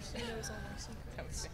He knows all my secrets.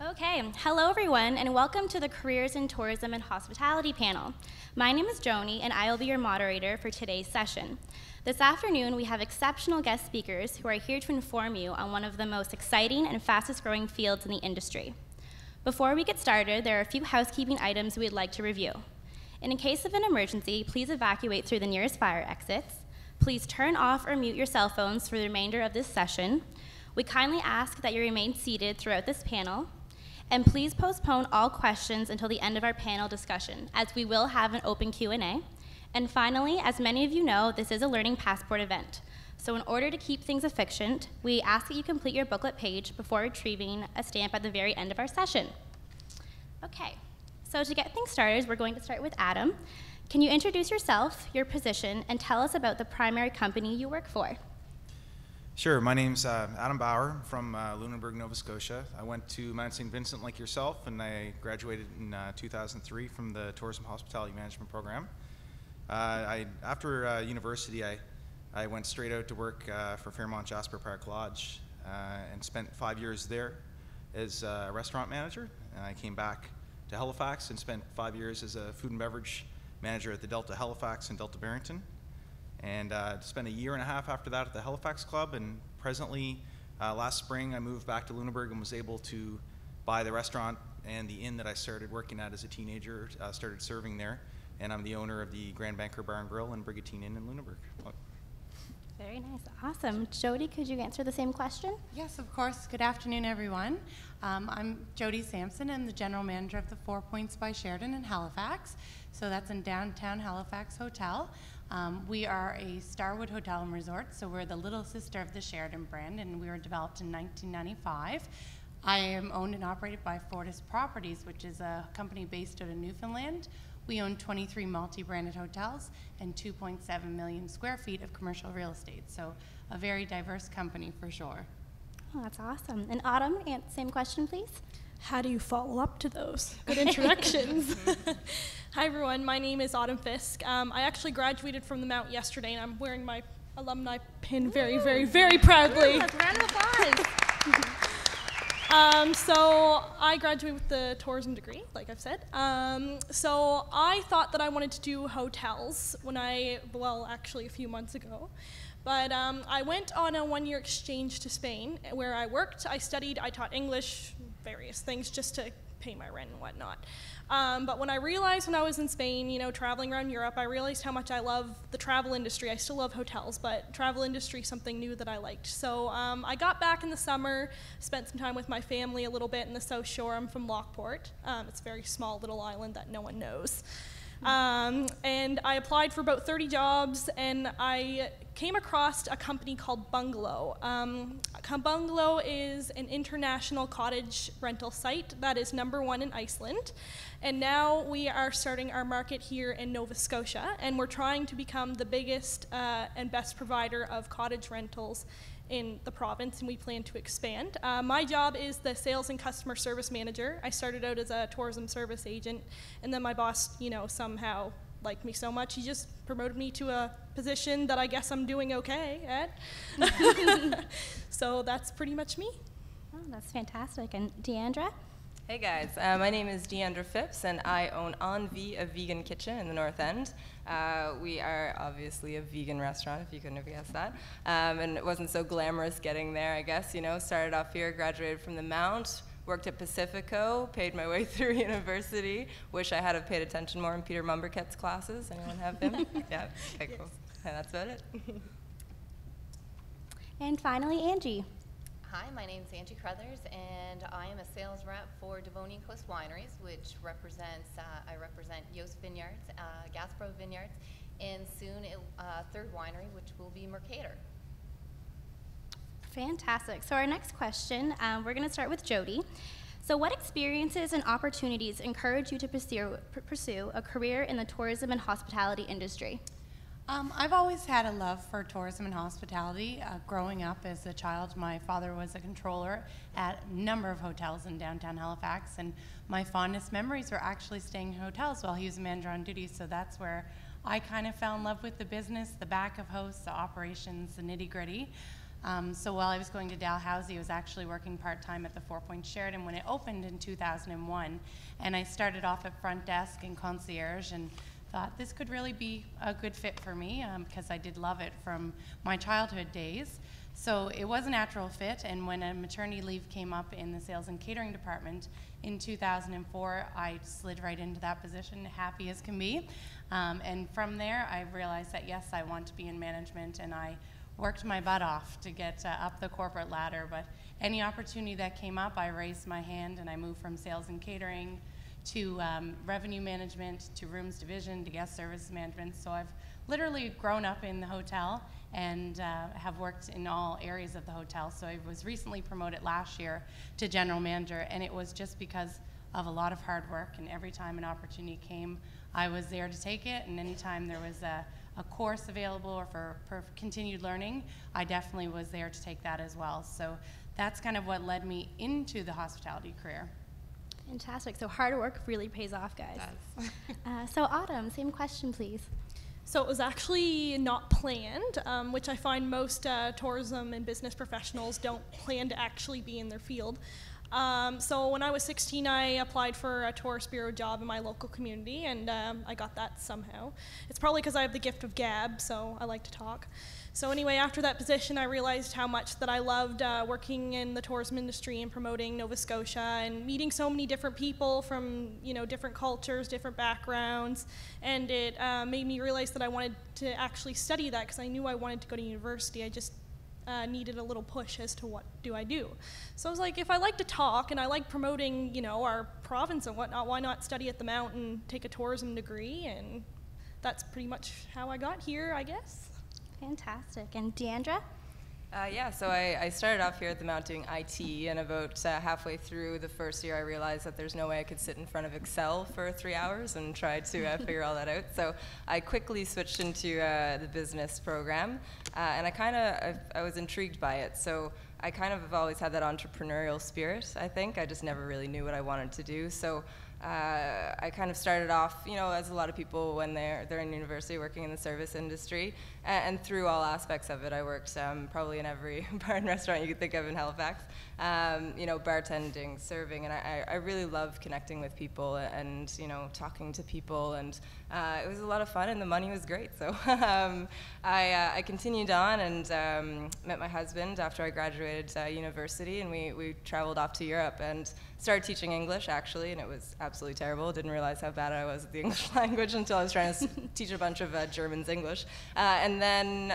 Okay, hello everyone, and welcome to the Careers in Tourism and Hospitality panel. My name is Jody, and I will be your moderator for today's session. This afternoon, we have exceptional guest speakers who are here to inform you on one of the most exciting and fastest growing fields in the industry. Before we get started, there are a few housekeeping items we'd like to review. In case of an emergency, please evacuate through the nearest fire exits. Please turn off or mute your cell phones for the remainder of this session. We kindly ask that you remain seated throughout this panel. And please postpone all questions until the end of our panel discussion, as we will have an open Q&A. And finally, as many of you know, this is a Learning Passport event. So in order to keep things efficient, we ask that you complete your booklet page before retrieving a stamp at the very end of our session. Okay, so to get things started, we're going to start with Adam. Can you introduce yourself, your position, and tell us about the primary company you work for? Sure, my name's Adam Bauer from Lunenburg, Nova Scotia. I went to Mount St. Vincent like yourself, and I graduated in 2003 from the Tourism Hospitality Management program. After university, I went straight out to work for Fairmont Jasper Park Lodge and spent 5 years there as a restaurant manager. And I came back to Halifax and spent 5 years as a food and beverage manager at the Delta Halifax and Delta Barrington. And spent a year and a half after that at the Halifax Club, and presently, last spring, I moved back to Lunenburg and was able to buy the restaurant and the inn that I started working at as a teenager, started serving there, and I'm the owner of the Grand Banker Bar and Grill and Brigantine Inn in Lunenburg. Very nice, awesome. Jody, could you answer the same question? Yes, of course. Good afternoon, everyone. I'm Jody Sampson. I'm the general manager of the 4 Points by Sheraton in Halifax. So that's in downtown Halifax Hotel. We are a Starwood hotel and resort, so we're the little sister of the Sheraton brand, and we were developed in 1995. I am owned and operated by Fortis Properties, which is a company based out of Newfoundland. We own 23 multi-branded hotels and 2.7 million square feet of commercial real estate, so a very diverse company for sure. Oh, that's awesome. And Autumn, same question, please. How do you follow up to those? Good introductions. Hi, everyone. My name is Autumn Fiske. I actually graduated from the Mount yesterday, and I'm wearing my alumni pin very, very, very proudly. Let's round of applause. So I graduated with the tourism degree, like I've said. So I thought that I wanted to do hotels actually a few months ago. But I went on a one-year exchange to Spain where I worked, I studied, I taught English, various things just to pay my rent and whatnot. But when I realized when I was in Spain, traveling around Europe, I realized how much I love the travel industry. I still love hotels, but travel industry is something new that I liked. So I got back in the summer, spent some time with my family a little bit in the South Shore. I'm from Lockport. It's a very small little island that no one knows. And I applied for about 30 jobs, and I came across a company called Bungalo. Bungalo is an international cottage rental site that is #1 in Iceland. And now we are starting our market here in Nova Scotia, and we're trying to become the biggest and best provider of cottage rentals in the province, and we plan to expand. My job is the sales and customer service manager. I started out as a tourism service agent, and then my boss, somehow liked me so much, he just promoted me to a position that I guess I'm doing okay at. So that's pretty much me. Oh, that's fantastic. And Diandra? Hey guys, my name is Diandra Phipps, and I own enVie, a vegan kitchen in the North End. We are obviously a vegan restaurant, if you couldn't have guessed that. And it wasn't so glamorous getting there, I guess. Started off here, graduated from the Mount, worked at Pacifico, paid my way through university. Wish I had have paid attention more in Peter Mumberket's classes. Anyone have him? Yeah, okay, cool. And that's about it. And finally, Angie. Hi, my name is Angie Carruthers, and I am a sales rep for Devonian Coast Wineries, which represents, I represent Jost Vineyards, Gaspereau Vineyards, and soon a third winery, which will be Mercator. Fantastic. So our next question, we're going to start with Jody. So what experiences and opportunities encourage you to pursue a career in the tourism and hospitality industry? I've always had a love for tourism and hospitality. Growing up as a child, my father was a controller at a number of hotels in downtown Halifax, and my fondest memories were actually staying in hotels while he was a manager on duty, so that's where I kind of fell in love with the business, the back of house, the operations, the nitty-gritty. So while I was going to Dalhousie, I was actually working part-time at the 4 Points Sheraton when it opened in 2001, and I started off at front desk and concierge, and thought this could really be a good fit for me because I did love it from my childhood days. So it was a natural fit, and when a maternity leave came up in the sales and catering department in 2004, I slid right into that position, happy as can be. And from there, I realized that yes, I want to be in management, and I worked my butt off to get up the corporate ladder. But any opportunity that came up, I raised my hand, and I moved from sales and catering to revenue management, to rooms division, to guest services management. So I've literally grown up in the hotel and have worked in all areas of the hotel. So I was recently promoted last year to general manager, and it was just because of a lot of hard work, and every time an opportunity came, I was there to take it, and anytime there was a course available or for continued learning, I definitely was there to take that as well. So that's kind of what led me into the hospitality career. Fantastic. So hard work really pays off, guys. So Autumn, same question, please. So it was actually not planned, which I find most tourism and business professionals don't plan to actually be in their field. So when I was 16, I applied for a tourist bureau job in my local community, and I got that somehow. It's probably because I have the gift of gab, so I like to talk. So anyway, after that position, I realized how much that I loved working in the tourism industry and promoting Nova Scotia and meeting so many different people from, you know, different cultures, different backgrounds, and it made me realize that I wanted to actually study that because I knew I wanted to go to university. I just needed a little push as to what do I do. So I was like, if I like to talk and I like promoting, you know, our province and whatnot, why not study at the Mountain, take a tourism degree? And that's pretty much how I got here, I guess. Fantastic. And Diandra? Yeah, so I started off here at the Mount doing IT, and about halfway through the first year I realized that there's no way I could sit in front of Excel for 3 hours and try to figure all that out. So I quickly switched into the business program, and I was intrigued by it. So I kind of have always had that entrepreneurial spirit, I think. I just never really knew what I wanted to do. So I kind of started off, you know, as a lot of people when they're in university working in the service industry, and through all aspects of it. I worked probably in every bar and restaurant you could think of in Halifax, you know, bartending, serving, and I really love connecting with people and, you know, talking to people, and it was a lot of fun, and the money was great. So I continued on and met my husband after I graduated university, and we traveled off to Europe and started teaching English, actually, and it was absolutely terrible. Didn't realize how bad I was at the English language until I was trying to teach a bunch of Germans English. And then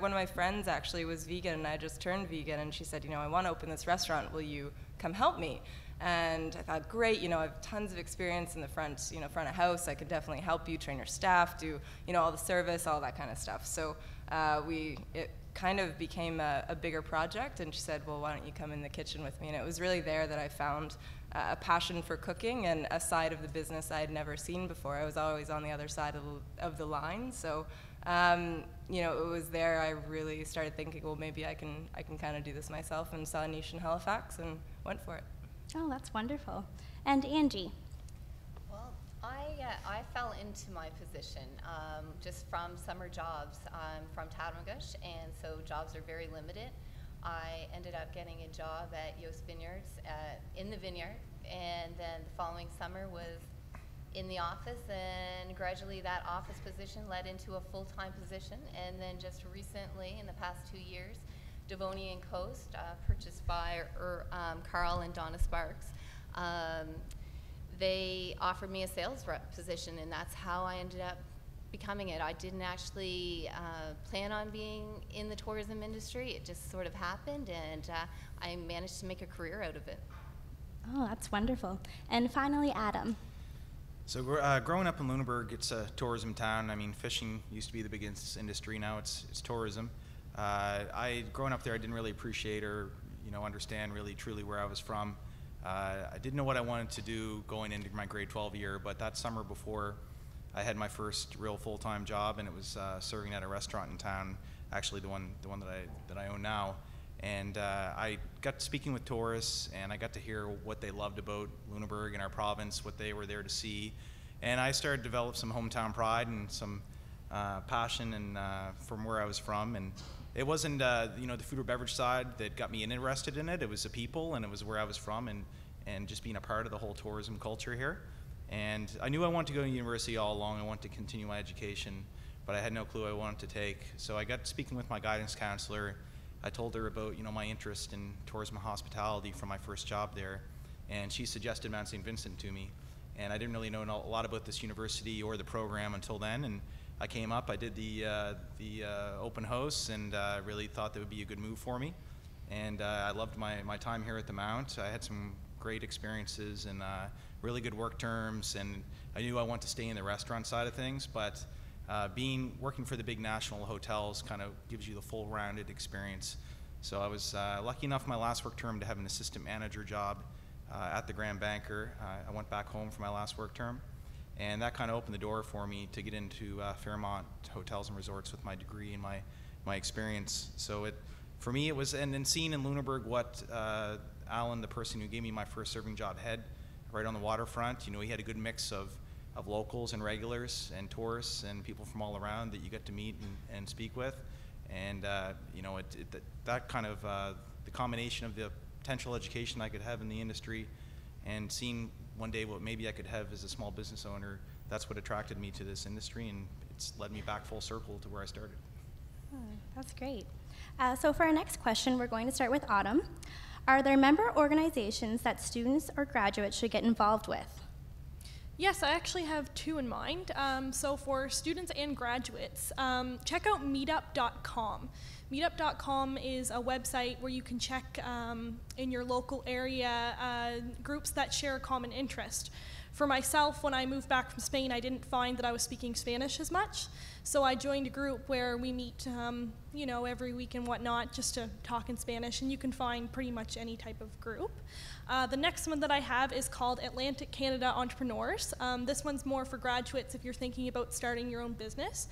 one of my friends actually was vegan, and I just turned vegan, and she said, you know, I want to open this restaurant. Will you come help me? And I thought, great, you know, I have tons of experience in the front, you know, front of house. I could definitely help you, train your staff, do, you know, all the service, all that kind of stuff. So it kind of became a bigger project, and she said, well, why don't you come in the kitchen with me? And it was really there that I found a passion for cooking and a side of the business I had never seen before. I was always on the other side of the line. So, you know, it was there I really started thinking, well, maybe I can kind of do this myself, and saw a niche in Halifax and went for it. Oh, that's wonderful. And Angie? Well, I fell into my position just from summer jobs. I'm from Tattamagush, and so jobs are very limited. I ended up getting a job at Jost Vineyards in the vineyard, and then the following summer was in the office, and gradually that office position led into a full-time position, and then just recently, in the past 2 years, Devonian Coast, purchased by Carl and Donna Sparks. They offered me a sales rep position, and that's how I ended up becoming it. I didn't actually plan on being in the tourism industry. It just sort of happened, and I managed to make a career out of it. Oh, that's wonderful. And finally, Adam. So growing up in Lunenburg, it's a tourism town. I mean, fishing used to be the biggest industry. Now it's tourism. Growing up there, I didn't really appreciate or, you know, understand really truly where I was from. I didn't know what I wanted to do going into my grade 12 year, but that summer before I had my first real full-time job, and it was serving at a restaurant in town, actually the one that I own now. And I got speaking with tourists, and I got to hear what they loved about Lunenburg and our province, what they were there to see. And I started to develop some hometown pride and some passion and from where I was from. And it wasn't the food or beverage side that got me interested in it. It was the people, and it was where I was from, and just being a part of the whole tourism culture here. And I knew I wanted to go to university all along. I wanted to continue my education, but I had no clue I wanted to take. So I got speaking with my guidance counselor. I told her about my interest in tourism and hospitality from my first job there, and she suggested Mount St. Vincent to me. And I didn't really know a lot about this university or the program until then. And I came up, I did the open house, and really thought that would be a good move for me. And I loved my time here at the Mount. I had some great experiences and really good work terms, and I knew I wanted to stay in the restaurant side of things, but working for the big national hotels kind of gives you the full rounded experience. So I was lucky enough my last work term to have an assistant manager job at the Grand Banker. I went back home for my last work term, and that kind of opened the door for me to get into Fairmont Hotels and Resorts with my degree and my experience. So for me it was, and then seeing in Lunenburg what Alan, the person who gave me my first serving job, had right on the waterfront. He had a good mix of locals and regulars and tourists and people from all around that you get to meet and speak with. And that kind of the combination of the potential education I could have in the industry and seeing one day what maybe I could have as a small business owner, that's what attracted me to this industry, and it's led me back full circle to where I started. Oh, that's great. So for our next question, we're going to start with Autumn. Are there member organizations that students or graduates should get involved with? Yes, I actually have two in mind. So for students and graduates, check out meetup.com. Meetup.com is a website where you can check in your local area groups that share a common interest. For myself, when I moved back from Spain, I didn't find that I was speaking Spanish as much. So I joined a group where we meet, every week and whatnot, just to talk in Spanish, and you can find pretty much any type of group. The next one that I have is called Atlantic Canada Entrepreneurs. This one's more for graduates if you're thinking about starting your own business.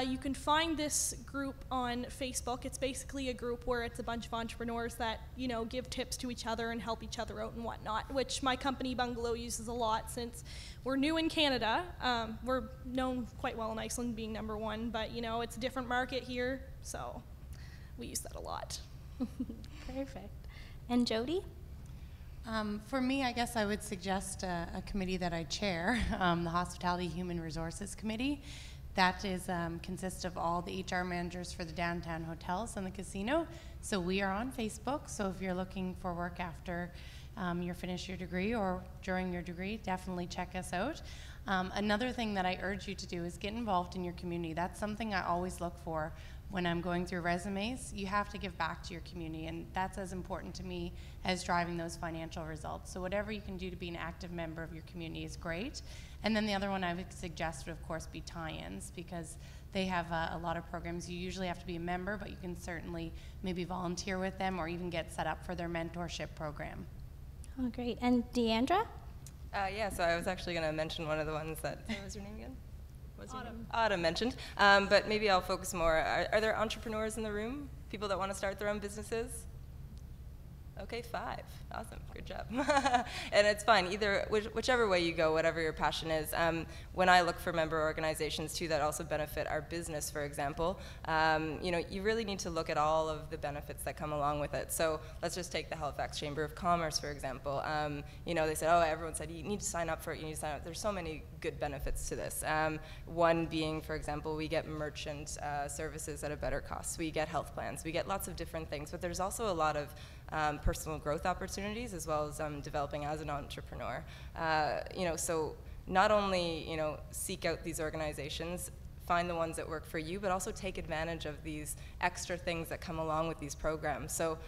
You can find this group on Facebook. It's basically a group where it's a bunch of entrepreneurs that, give tips to each other and help each other out and whatnot, which my company Bungalo uses a lot since we're new in Canada. We're known quite well in Iceland being number one, but it's a different market here, so we use that a lot. Perfect. And Jody? For me, I guess I would suggest a committee that I chair, the Hospitality Human Resources Committee. That is consists of all the HR managers for the downtown hotels and the casino. So we are on Facebook, so if you're looking for work after you finish your degree or during your degree, definitely check us out. Another thing that I urge you to do is get involved in your community. That's something I always look for when I'm going through resumes. You have to give back to your community, and that's as important to me as driving those financial results. So whatever you can do to be an active member of your community is great. And then the other one I would suggest would, of course, be tie-ins, because they have a lot of programs. You usually have to be a member, but you can certainly maybe volunteer with them or even get set up for their mentorship program. Oh, great. And Diandra? Yeah, so I was actually going to mention one of the ones that, what was your name again? Autumn. Autumn mentioned, but maybe I'll focus more. Are there entrepreneurs in the room? People that want to start their own businesses? Okay, 5. Awesome, good job. And it's fine, either whichever way you go, whatever your passion is. When I look for member organizations too that also benefit our business, for example, you really need to look at all of the benefits that come along with it. So let's just take the Halifax Chamber of Commerce, for example. They said, everyone said you need to sign up for it, you need to sign up. There's so many good benefits to this. One being, for example, we get merchant services at a better cost. We get health plans. We get lots of different things, but there's also a lot of personal growth opportunities as well as developing as an entrepreneur. So not only seek out these organizations, find the ones that work for you, but also take advantage of these extra things that come along with these programs. So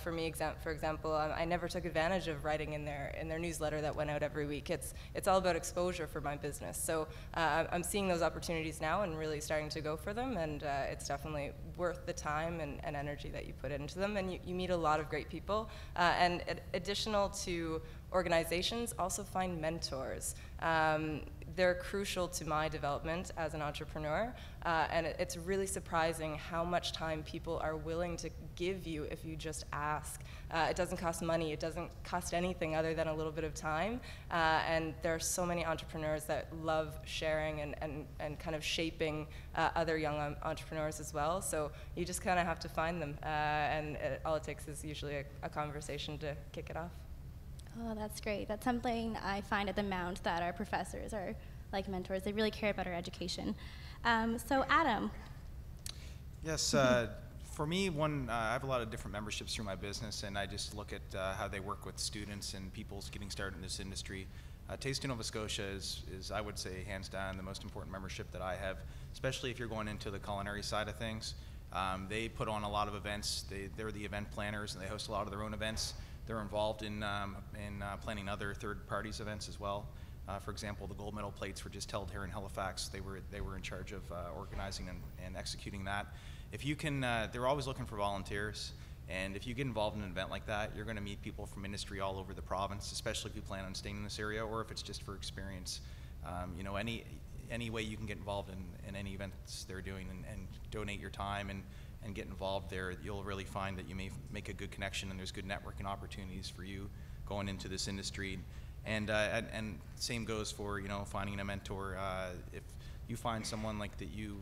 for me, for example, I never took advantage of writing in their newsletter that went out every week. It's all about exposure for my business. So I'm seeing those opportunities now and really starting to go for them, and it's definitely worth the time and energy that you put into them, and you meet a lot of great people. And additional to organizations, also find mentors. They're crucial to my development as an entrepreneur, and it's really surprising how much time people are willing to give you if you just ask. It doesn't cost money, it doesn't cost anything other than a little bit of time, and there are so many entrepreneurs that love sharing and kind of shaping other young entrepreneurs as well, so you just kind of have to find them, and all it takes is usually a conversation to kick it off. Oh, that's great. That's something I find at the Mount, that our professors are like mentors. They really care about our education. So Adam. Yes, for me, I have a lot of different memberships through my business, and I just look at how they work with students and people getting started in this industry. Taste of Nova Scotia is, I would say, hands down, the most important membership that I have, especially if you're going into the culinary side of things. They put on a lot of events. They're the event planners, and they host a lot of their own events. They're involved in planning other third parties events as well. For example, the gold medal plates were just held here in Halifax. They were in charge of organizing and executing that. If you can, they're always looking for volunteers, and if you get involved in an event like that, you're going to meet people from industry all over the province, especially if you plan on staying in this area or if it's just for experience. You know, any way you can get involved in any events they're doing and donate your time and get involved there, you'll really find that you may make a good connection, and there's good networking opportunities for you going into this industry. And same goes for, you know, finding a mentor. If you find someone like that you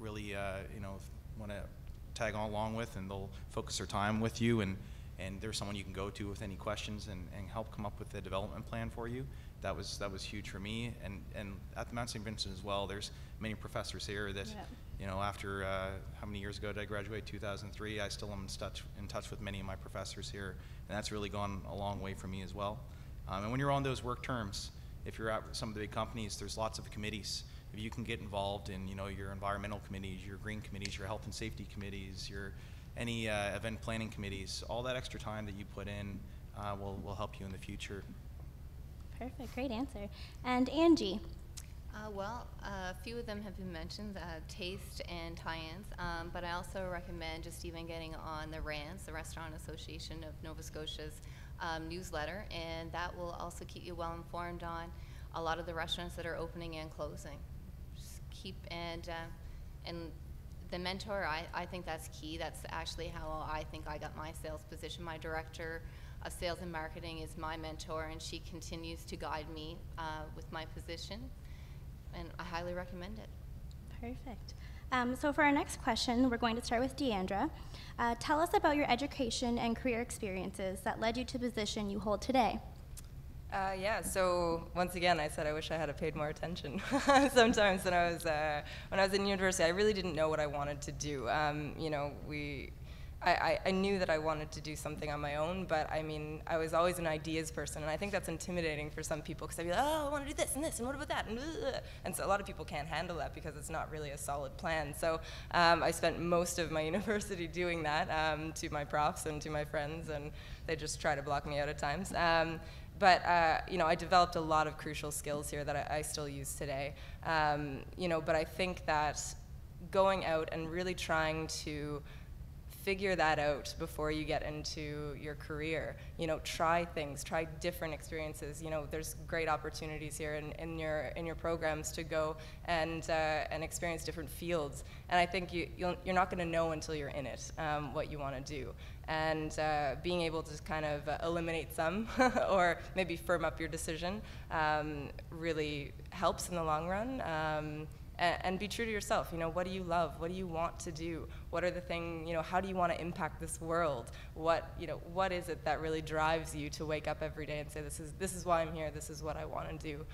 really you know, want to tag along with, and they'll focus their time with you, and there's someone you can go to with any questions and help come up with a development plan for you. That was huge for me, and at the Mount St. Vincent as well. There's many professors here that, you know, after how many years ago did I graduate? 2003. I still am in touch with many of my professors here, and that's really gone a long way for me as well. And when you're on those work terms, if you're at some of the big companies, there's lots of committees. If you can get involved in, you know, your environmental committees, your green committees, your health and safety committees, any event planning committees, all that extra time that you put in will help you in the future. Perfect, great answer. And Angie. Well, a few of them have been mentioned, taste and tie-ins, but I also recommend just even getting on the RANS, the Restaurant Association of Nova Scotia's newsletter, and that will also keep you well informed on a lot of the restaurants that are opening and closing. Just keep, and the mentor, I think that's key. That's actually how I think I got my sales position. My director of sales and marketing is my mentor, and she continues to guide me with my position, and I highly recommend it. Perfect. So for our next question, we're going to start with Diandra. Tell us about your education and career experiences that led you to the position you hold today. Yeah, so once again, I said I wish I had paid more attention. Sometimes when I was in university, I really didn't know what I wanted to do. You know, I knew that I wanted to do something on my own, but I mean, I was always an ideas person, and I think that's intimidating for some people, because I'd be like, oh, I want to do this, and what about that, and so a lot of people can't handle that because it's not really a solid plan. So I spent most of my university doing that to my profs and to my friends, and they just try to block me out at times. But you know, I developed a lot of crucial skills here that I still use today. You know, but I think that going out and really trying to figure that out before you get into your career. You know, try things, try different experiences. You know, there's great opportunities here in your programs to go and experience different fields. And I think you're not going to know until you're in it what you want to do. And being able to kind of eliminate some or maybe firm up your decision really helps in the long run. And be true to yourself. You know, what do you love? What do you want to do? What are the things, you know, how do you want to impact this world? What is it that really drives you to wake up every day and say, this is why I'm here, this is what I want to do?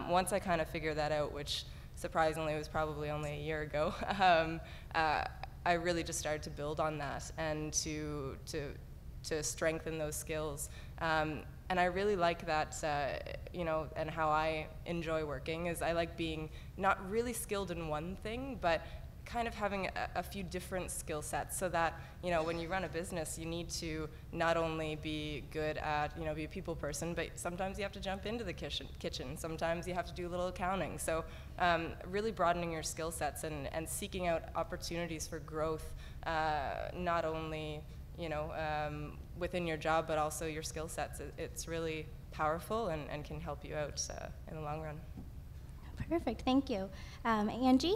Once I kind of figured that out, which surprisingly was probably only a year ago, I really just started to build on that and to strengthen those skills. And I really like that, you know, and how I enjoy working is I like being not really skilled in one thing, but kind of having a few different skill sets, so that, you know, when you run a business, you need to not only be good at, you know, be a people person, but sometimes you have to jump into the kitchen. Sometimes you have to do a little accounting. So really broadening your skill sets and seeking out opportunities for growth, not only, you know, within your job, but also your skill sets. It's really powerful and can help you out in the long run. Perfect, thank you. Angie?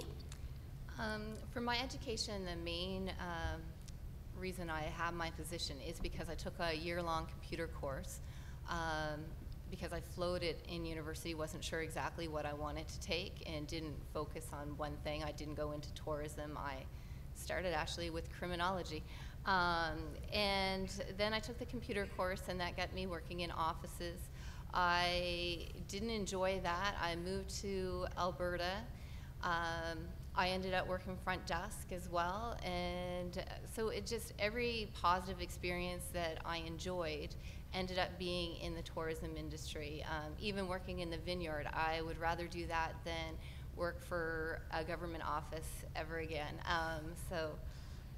For my education, the main reason I have my position is because I took a year-long computer course. Because I floated in university, wasn't sure exactly what I wanted to take and didn't focus on one thing. I didn't go into tourism. I started actually with criminology. And then I took the computer course, and that got me working in offices. I didn't enjoy that. I moved to Alberta. I ended up working front desk as well, and so it just, every positive experience that I enjoyed ended up being in the tourism industry. Even working in the vineyard, I would rather do that than work for a government office ever again. So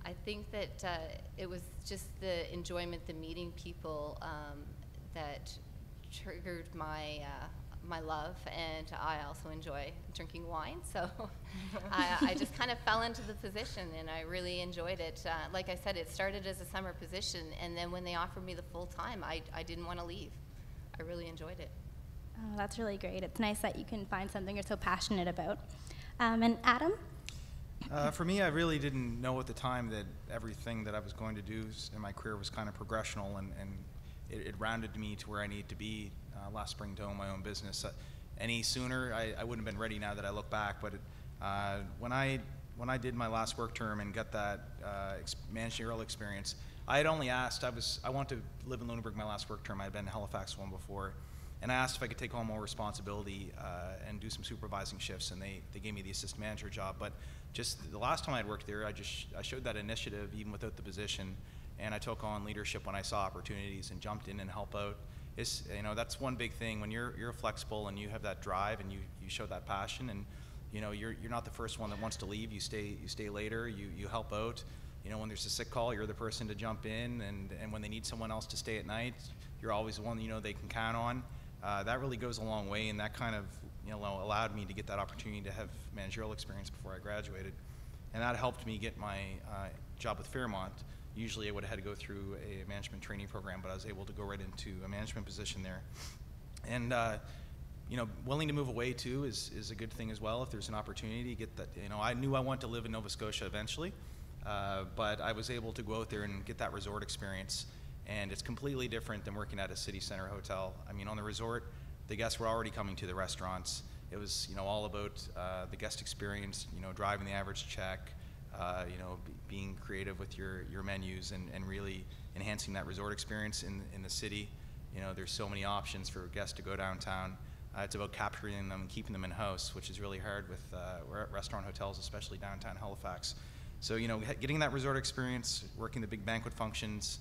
I think that it was just the enjoyment, the meeting people that triggered my my love, and I also enjoy drinking wine, so I just kind of fell into the position, and I really enjoyed it. Like I said, it started as a summer position, and then when they offered me the full time, I didn't want to leave. I really enjoyed it. Oh, that's really great. It's nice that you can find something you're so passionate about. And Adam? For me, I really didn't know at the time that everything that I was going to do in my career was kind of progressional, and it rounded me to where I need to be last spring to own my own business. Any sooner, I wouldn't have been ready now that I look back, but when I did my last work term and got that managerial experience, I had only asked, I wanted to live in Lunenburg my last work term. I had been in Halifax one before, and I asked if I could take on more responsibility and do some supervising shifts, and they gave me the assistant manager job. But just the last time I'd worked there, I showed that initiative even without the position, and I took on leadership when I saw opportunities and jumped in and helped out. It's, you know, that's one big thing when you're flexible and you have that drive and you show that passion, and you know you're not the first one that wants to leave. You stay later. You help out. You know, when there's a sick call, you're the person to jump in, and when they need someone else to stay at night, you're always the one you know they can count on. That really goes a long way, and that kind of, you know, allowed me to get that opportunity to have managerial experience before I graduated, and that helped me get my job with Fairmont. Usually I would have had to go through a management training program, but I was able to go right into a management position there. And you know, willing to move away too is a good thing as well if there's an opportunity to get that. You know, I knew I wanted to live in Nova Scotia eventually, but I was able to go out there and get that resort experience, and it's completely different than working at a city center hotel. I mean, on the resort, the guests were already coming to the restaurants. It was, you know, all about the guest experience, you know, driving the average check, you know, being creative with your menus and really enhancing that resort experience in the city. You know, there's so many options for guests to go downtown. It's about capturing them and keeping them in-house, which is really hard with restaurant hotels, especially downtown Halifax. So, you know, getting that resort experience, working the big banquet functions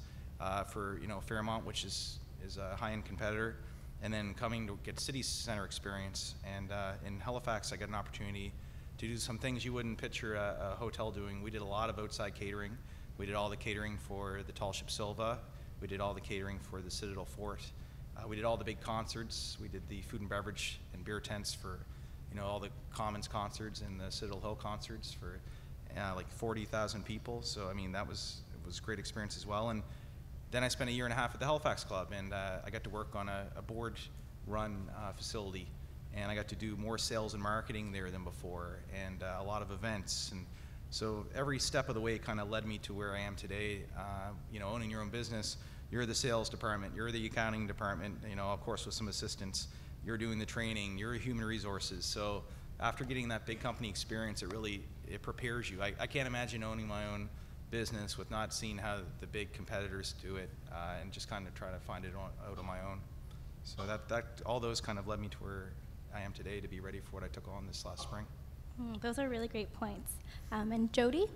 for, you know, Fairmont, which is a high-end competitor, and then coming to get city center experience. And in Halifax, I got an opportunity to do some things you wouldn't picture a hotel doing. We did a lot of outside catering. We did all the catering for the Tall Ship Silva. We did all the catering for the Citadel Fort. We did all the big concerts. We did the food and beverage and beer tents for, you know, all the Commons concerts and the Citadel Hill concerts for like 40,000 people. So I mean, it was a great experience as well. And then I spent a year and a half at the Halifax Club, and I got to work on a board-run facility. And I got to do more sales and marketing there than before, and a lot of events. And so every step of the way kind of led me to where I am today. You know, owning your own business, you're the sales department, you're the accounting department, you know, of course with some assistants, you're doing the training, you're human resources. So after getting that big company experience, it prepares you. I can't imagine owning my own business with not seeing how the big competitors do it, and just kind of try to find it out on my own. So that all those kind of led me to where I am today, to be ready for what I took on this last spring. Those are really great points. And Jody?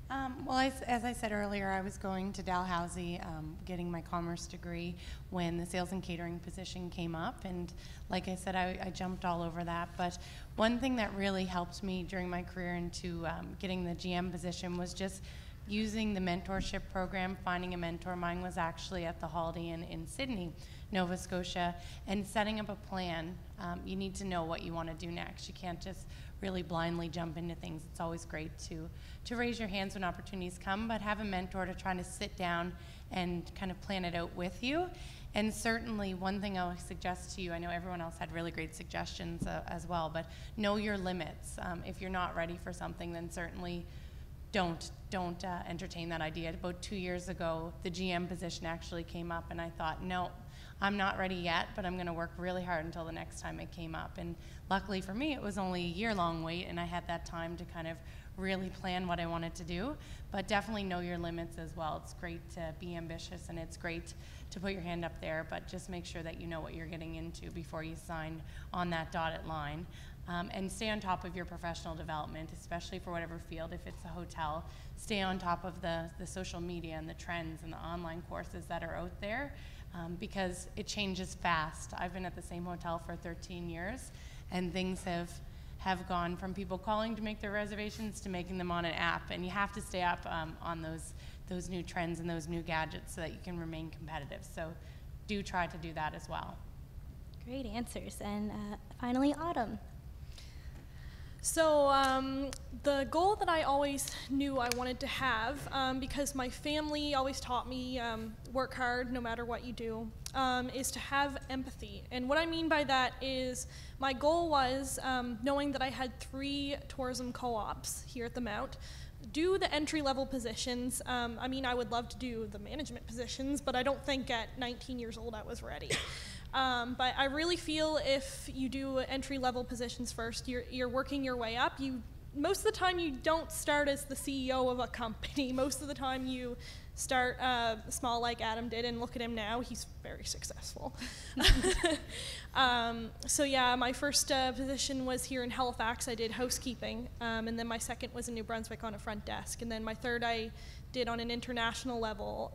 Well, as I said earlier, I was going to Dalhousie, getting my commerce degree when the sales and catering position came up. And like I said, I jumped all over that. But one thing that really helped me during my career into getting the GM position was just using the mentorship program, finding a mentor. Mine was actually at the Holiday Inn in Sydney, Nova Scotia, and setting up a plan. You need to know what you want to do next. You can't just really blindly jump into things. It's always great to raise your hands when opportunities come, but have a mentor to try to sit down and kind of plan it out with you. And certainly one thing I would suggest to you, I know everyone else had really great suggestions as well, but know your limits. If you're not ready for something, then certainly don't entertain that idea. About 2 years ago, the GM position actually came up, and I thought, no, I'm not ready yet, but I'm going to work really hard until the next time it came up. And luckily for me, it was only a year-long wait, and I had that time to kind of really plan what I wanted to do. But definitely know your limits as well. It's great to be ambitious, and it's great to put your hand up there, but just make sure that you know what you're getting into before you sign on that dotted line. And stay on top of your professional development, especially for whatever field. If it's a hotel, stay on top of the social media and the trends and the online courses that are out there, because it changes fast. I've been at the same hotel for 13 years, and things have gone from people calling to make their reservations to making them on an app, and you have to stay up on those new trends and those new gadgets so that you can remain competitive. So do try to do that as well. Great answers. And finally, Autumn. So the goal that I always knew I wanted to have, because my family always taught me work hard no matter what you do, is to have empathy. And what I mean by that is my goal was, knowing that I had 3 tourism co-ops here at the Mount, do the entry-level positions. I mean, I would love to do the management positions, but I don't think at 19 years old I was ready. But I really feel if you do entry-level positions first, you're working your way up. Most of the time you don't start as the CEO of a company. Most of the time you start small like Adam did, and look at him now, he's very successful. So yeah, my first position was here in Halifax. I did housekeeping, and then my second was in New Brunswick on a front desk, and then my third I did on an international level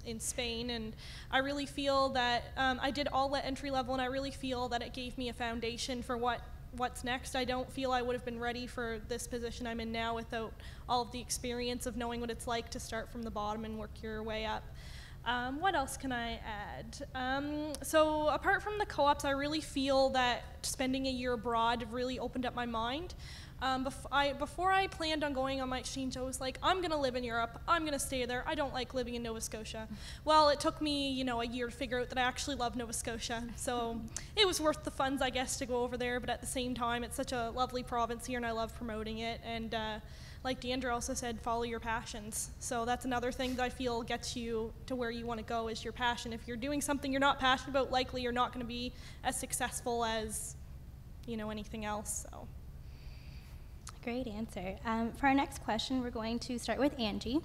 in Spain. And I really feel that I did all at entry level, and I really feel that it gave me a foundation for what's next. I don't feel I would have been ready for this position I'm in now without all of the experience of knowing what it's like to start from the bottom and work your way up. What else can I add? So apart from the co-ops, I really feel that spending a year abroad really opened up my mind. Before I planned on going on my exchange, I was like, I'm going to live in Europe. I'm going to stay there. I don't like living in Nova Scotia. Well, it took me, a year to figure out that I actually love Nova Scotia. So it was worth the funds, I guess, to go over there. But at the same time, it's such a lovely province here, and I love promoting it. And like Diandra also said, follow your passions. So that's another thing that I feel gets you to where you want to go, is your passion. If you're doing something you're not passionate about, likely you're not going to be as successful as, anything else. So. Great answer. For our next question, we're going to start with Angie.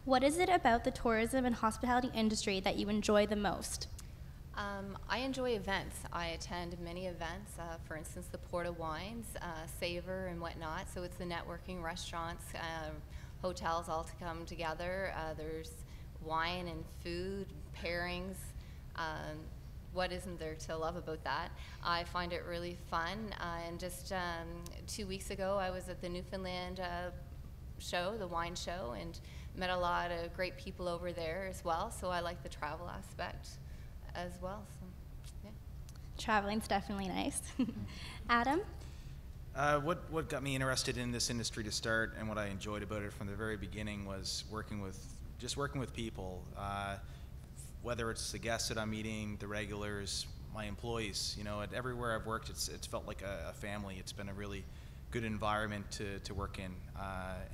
What is it about the tourism and hospitality industry that you enjoy the most? I enjoy events. I attend many events, for instance, the Port of Wines, Savor and whatnot. So it's the networking, restaurants, hotels all to come together. There's wine and food, pairings. What isn't there to love about that? I find it really fun. And just 2 weeks ago, I was at the Newfoundland show, the wine show, and met a lot of great people over there as well. So I like the travel aspect as well. So, yeah. Traveling's definitely nice. Adam? What got me interested in this industry to start, and what I enjoyed about it from the very beginning, was working with people. Whether it's the guests that I'm meeting, the regulars, my employees, at everywhere I've worked, it's felt like a family. It's been a really good environment to work in,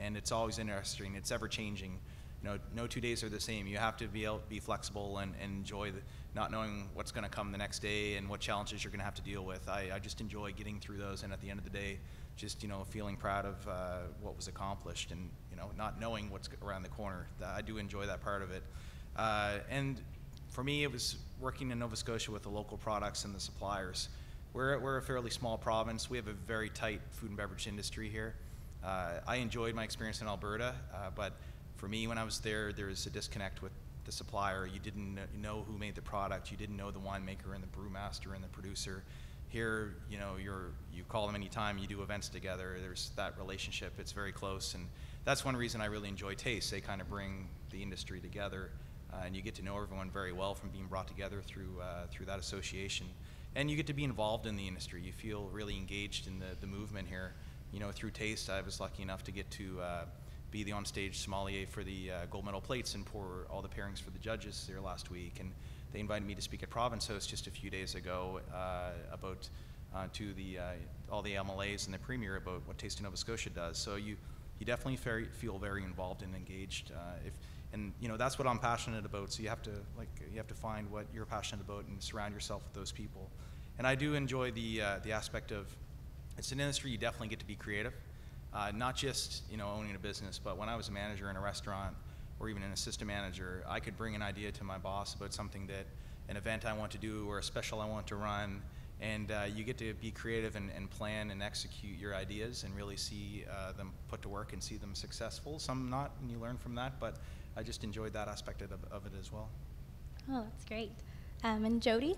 and it's always interesting. It's ever changing. No 2 days are the same. You have to be able to be flexible and enjoy not knowing what's going to come the next day and what challenges you're going to have to deal with. I just enjoy getting through those, and at the end of the day, just feeling proud of what was accomplished, and not knowing what's around the corner. I do enjoy that part of it, and for me, it was working in Nova Scotia with the local products and the suppliers. We're a fairly small province. We have a very tight food and beverage industry here, I enjoyed my experience in Alberta, but for me, when I was there, there was a disconnect with the supplier. You didn't know who made the product. You didn't know the winemaker and the brewmaster and the producer. Here, you know, you call them anytime, you do events together. There's that relationship. It's very close, and that's one reason I really enjoy Taste. They kind of bring the industry together, and you get to know everyone very well from being brought together through that association. And you get to be involved in the industry. You feel really engaged in the movement here. You know, through Taste, I was lucky enough to get to be the onstage sommelier for the gold medal plates and pour all the pairings for the judges there last week. And they invited me to speak at Province House just a few days ago about to all the MLAs and the Premier about what Taste of Nova Scotia does. So you definitely feel very involved and engaged. And you know, that's what I'm passionate about. So you have to find what you're passionate about and surround yourself with those people. And I do enjoy the aspect of, it's an industry you definitely get to be creative, not just, you know, owning a business, but when I was a manager in a restaurant or even an assistant manager, I could bring an idea to my boss about something that, an event I want to do or a special I want to run, and you get to be creative and plan and execute your ideas and really see them put to work and see them successful. Some not, and you learn from that, but I just enjoyed that aspect of it as well. Oh, that's great. And Jody?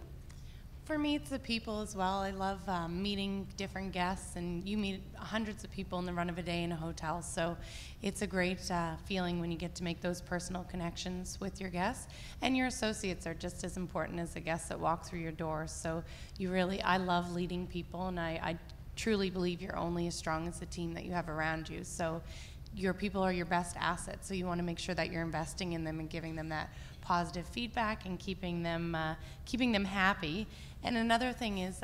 For me, it's the people as well. I love meeting different guests, and you meet hundreds of people in the run of a day in a hotel, so it's a great feeling when you get to make those personal connections with your guests. And your associates are just as important as the guests that walk through your doors. So I love leading people, and I truly believe you're only as strong as the team that you have around you. So your people are your best asset, so you want to make sure that you're investing in them and giving them that positive feedback and keeping them happy. And another thing is,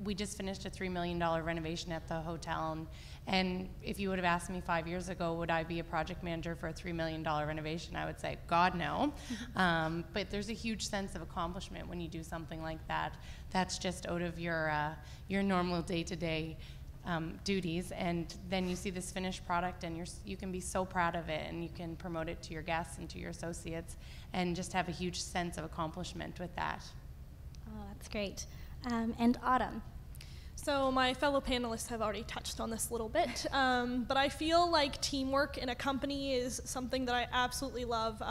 we just finished a $3 million renovation at the hotel, and if you would have asked me 5 years ago, would I be a project manager for a $3 million renovation, I would say, God, no. But there's a huge sense of accomplishment when you do something like that. That's just out of your normal day-to-day duties, and then you see this finished product, and you can be so proud of it, and you can promote it to your guests and to your associates, and just have a huge sense of accomplishment with that. Oh, that's great. And Autumn? So my fellow panelists have already touched on this a little bit, but I feel like teamwork in a company is something that I absolutely love.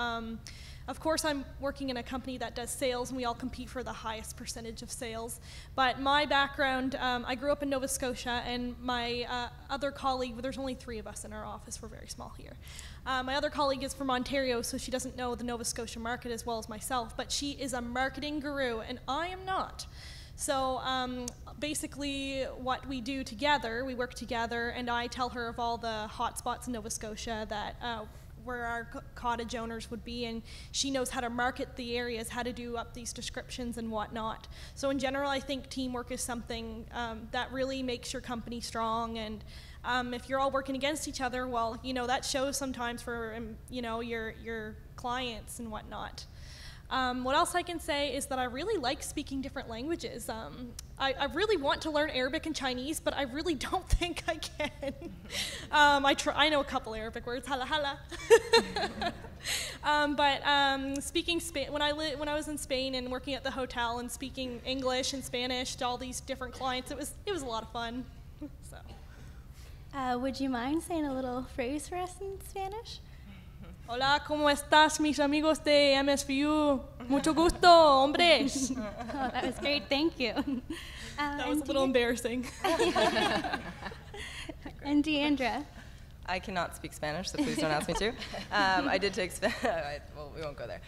Of course, I'm working in a company that does sales, and we all compete for the highest percentage of sales. But my background, I grew up in Nova Scotia, and my other colleague, there's only 3 of us in our office, we're very small here. My other colleague is from Ontario, so she doesn't know the Nova Scotia market as well as myself, but she is a marketing guru, and I am not. So basically what we do together, we work together, and I tell her of all the hot spots in Nova Scotia that where our cottage owners would be, and she knows how to market the areas, how to do up these descriptions and whatnot. So in general, I think teamwork is something that really makes your company strong, and if you're all working against each other, well, you know, that shows sometimes for, you know, your clients and whatnot. What else I can say is that I really like speaking different languages. I really want to learn Arabic and Chinese, but I really don't think I can. I know a couple Arabic words, hala hala. But speaking when I was in Spain and working at the hotel and speaking English and Spanish to all these different clients, it was a lot of fun. So. Would you mind saying a little phrase for us in Spanish? Hola, ¿cómo estás, mis amigos de MSVU? Mucho gusto, hombres. Oh, that was great, thank you. That was a little embarrassing. And Diandra? I cannot speak Spanish, so please don't ask me to. I did take Spanish. Well, we won't go there.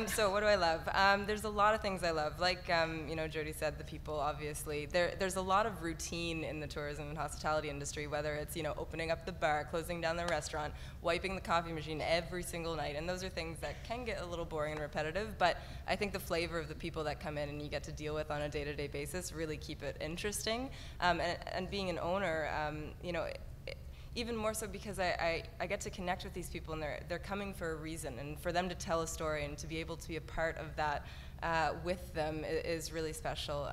So what do I love? There's a lot of things I love. Like, you know, Jody said, the people, obviously. There's a lot of routine in the tourism and hospitality industry, whether it's, you know, opening up the bar, closing down the restaurant, wiping the coffee machine every single night. And those are things that can get a little boring and repetitive, but I think the flavor of the people that come in and you get to deal with on a day-to-day basis really keep it interesting. And being an owner, you know, even more so because I get to connect with these people, and they're coming for a reason, and for them to tell a story and to be able to be a part of that with them is really special.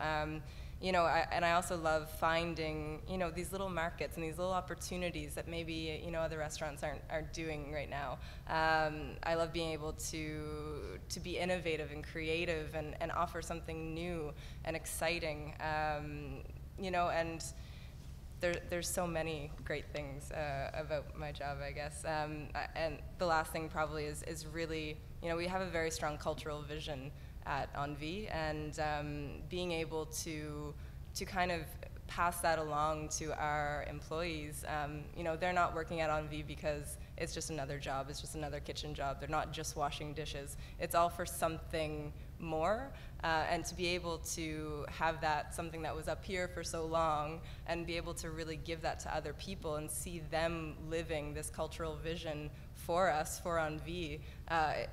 You know, and I also love finding, you know, these little markets and these little opportunities that maybe, you know, other restaurants aren't doing right now. I love being able to be innovative and creative and offer something new and exciting, you know, and there's so many great things about my job, I guess. And the last thing probably is really, we have a very strong cultural vision at enVie, and being able to kind of pass that along to our employees. They're not working at enVie because it's just another job, it's just another kitchen job. They're not just washing dishes. It's all for something more, and to be able to have that, something that was up here for so long, and be able to really give that to other people and see them living this cultural vision for us, for enVie,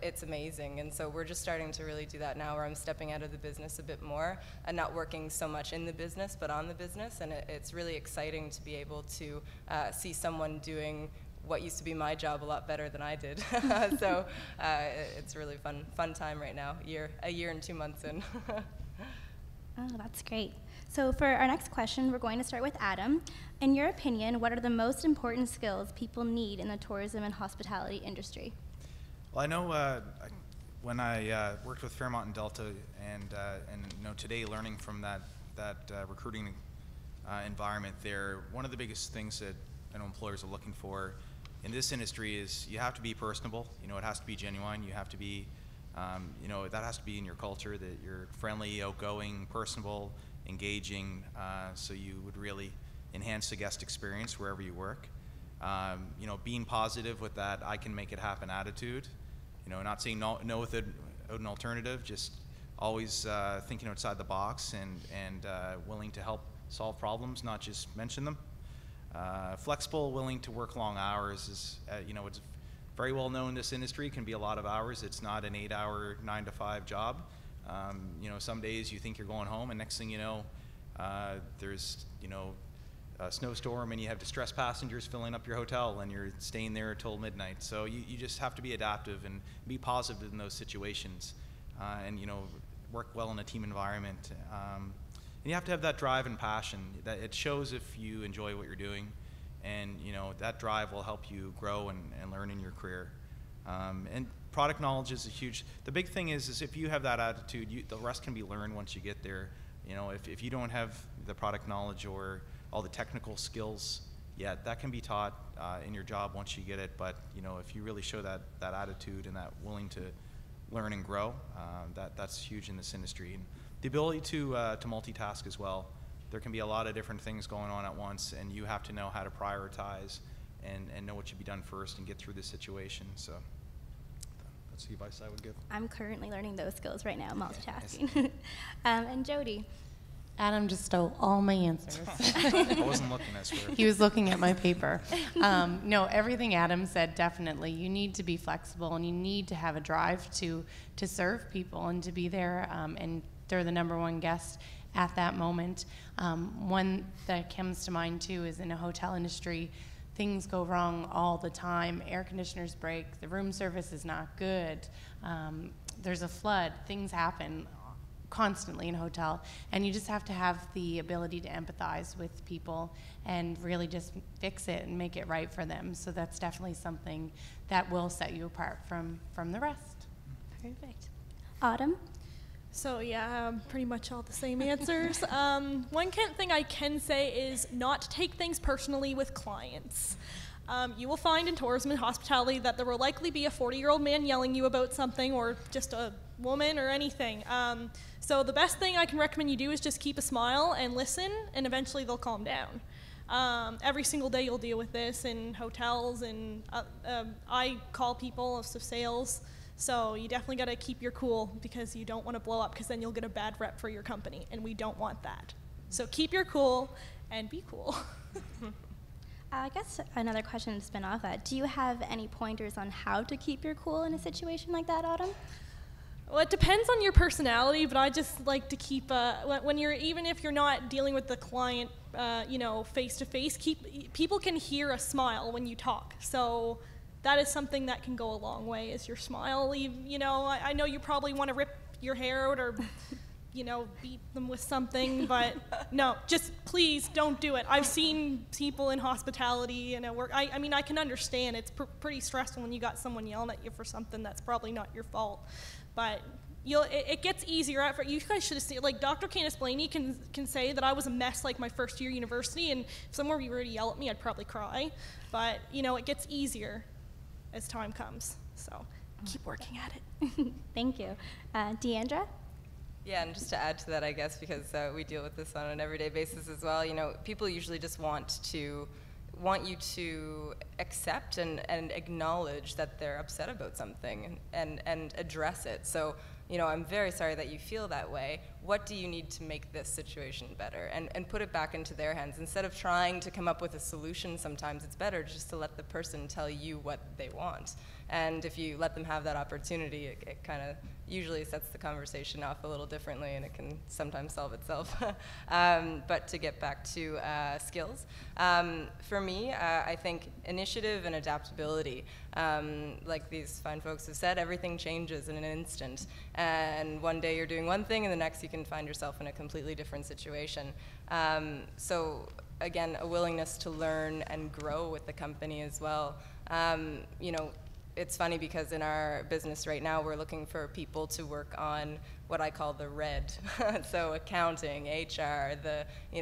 it's amazing. And so we're just starting to really do that now, where I'm stepping out of the business a bit more and not working so much in the business, but on the business. And it's really exciting to be able to see someone doing what used to be my job a lot better than I did. So it's really fun time right now, a year and 2 months in. Oh, that's great. So for our next question, we're going to start with Adam. In your opinion, what are the most important skills people need in the tourism and hospitality industry? Well, I know when I worked with Fairmont and Delta, and today learning from that recruiting environment there, one of the biggest things that employers are looking for in this industry is you have to be personable. It has to be genuine. You have to be, that has to be in your culture, that you're friendly, outgoing, personable, engaging, so you would really enhance the guest experience wherever you work. Being positive with that I can make it happen attitude. Not saying no with an alternative, just always thinking outside the box and willing to help solve problems, not just mention them. Flexible, willing to work long hours is, it's very well known in this industry. It can be a lot of hours. It's not an 8-hour, 9-to-5 job. Some days you think you're going home, and next thing you know, there's, a snowstorm, and you have distressed passengers filling up your hotel, and you're staying there till midnight. So you just have to be adaptive and be positive in those situations, and work well in a team environment. And you have to have that drive and passion. That it shows if you enjoy what you're doing, and that drive will help you grow and learn in your career. And product knowledge is a huge. The big thing is if you have that attitude, the rest can be learned once you get there. If you don't have the product knowledge or all the technical skills yet, that can be taught in your job once you get it. But if you really show that attitude and that willing to learn and grow, that's huge in this industry. And the ability to multitask as well. There can be a lot of different things going on at once, and you have to know how to prioritize and know what should be done first and get through the situation. So that's the advice I would give. I'm currently learning those skills right now, multitasking. And Jody? Adam just stole all my answers. I wasn't looking, I swear. He was looking at my paper. No, everything Adam said, definitely. You need to be flexible, and you need to have a drive to serve people and to be there, and they're the number one guest at that moment. One that comes to mind too is in the hotel industry, things go wrong all the time. Air conditioners break, the room service is not good, there's a flood, things happen constantly in a hotel, and you just have to have the ability to empathize with people and really just fix it and make it right for them. So that's definitely something that will set you apart from the rest. Perfect. Autumn? So yeah, pretty much all the same answers. One thing I can say is not to take things personally with clients. You will find in tourism and hospitality that there will likely be a 40-year-old man yelling you about something, or just a woman or anything. So the best thing I can recommend you do is just keep a smile and listen, and eventually they'll calm down. Every single day you'll deal with this in hotels, and I call people of sales. So you definitely got to keep your cool, because you don't want to blow up, because then you'll get a bad rep for your company, and we don't want that. So keep your cool and be cool. I guess another question to spin off that. Do you have any pointers on how to keep your cool in a situation like that, Autumn? Well, it depends on your personality, but I just like to keep, even if you're not dealing with the client, face to face, people can hear a smile when you talk. So that is something that can go a long way, is your smile. I know you probably want to rip your hair out or, beat them with something, but no, just please don't do it. I've seen people in hospitality and at work. I mean, I can understand it's pretty stressful when you got someone yelling at you for something that's probably not your fault. But it gets easier at first. You guys should have seen, like, Dr. Candace Blaney can say that I was a mess like my first year university, and if someone were to yell at me, I'd probably cry. But, you know, it gets easier as time comes. So keep working at it. Thank you. Diandra? Yeah, and just to add to that, I guess, because we deal with this on an everyday basis as well, you know, people usually just want you to accept and acknowledge that they're upset about something and address it. So, you know, I'm very sorry that you feel that way. What do you need to make this situation better? And put it back into their hands. Instead of trying to come up with a solution, sometimes it's better just to let the person tell you what they want. And if you let them have that opportunity, it kind of usually sets the conversation off a little differently, and it can sometimes solve itself. But to get back to skills, for me, I think initiative and adaptability, like these fine folks have said, everything changes in an instant. And one day you're doing one thing, and the next you can find yourself in a completely different situation. So again, a willingness to learn and grow with the company as well. You know, it's funny because in our business right now, we're looking for people to work on what I call the red. So accounting, HR,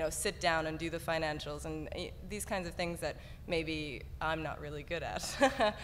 sit down and do the financials, and these kinds of things that maybe I'm not really good at.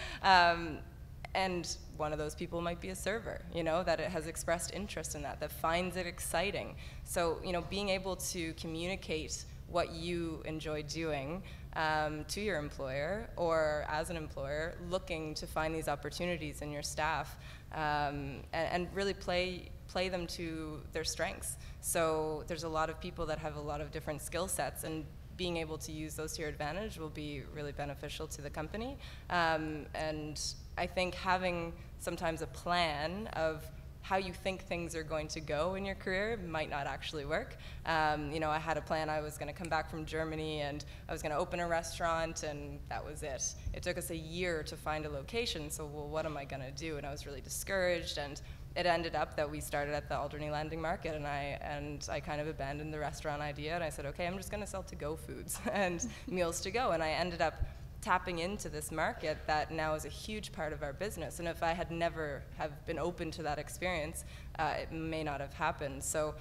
And one of those people might be a server, you know, that it has expressed interest in that finds it exciting. So, you know, being able to communicate what you enjoy doing to your employer, or as an employer, looking to find these opportunities in your staff, and really play them to their strengths. So there's a lot of people that have a lot of different skill sets, and being able to use those to your advantage will be really beneficial to the company. And I think having sometimes a plan of how you think things are going to go in your career might not actually work. You know, I had a plan. I was going to come back from Germany, and I was going to open a restaurant, and that was it. It took us a year to find a location, so, well, what am I going to do? And I was really discouraged, and it ended up that we started at the Alderney Landing Market, and I kind of abandoned the restaurant idea, and I said, okay, I'm just going to sell to-go foods and meals to go, and I ended up tapping into this market that now is a huge part of our business. And if I had never have been open to that experience, it may not have happened. So,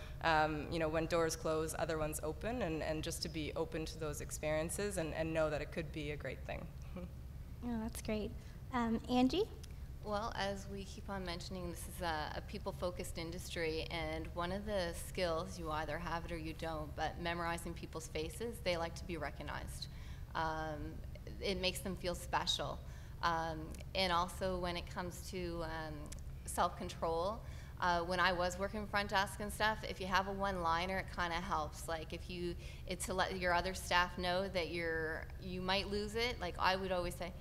you know, when doors close, other ones open, and just to be open to those experiences and know that it could be a great thing. Oh, that's great. Angie? Well, as we keep on mentioning, this is a people-focused industry, and one of the skills, you either have it or you don't, but memorizing people's faces, they like to be recognized. It makes them feel special. And also when it comes to self-control, when I was working front desk and stuff, if you have a one-liner, it kind of helps. Like it's to let your other staff know that you might lose it. Like I would always say,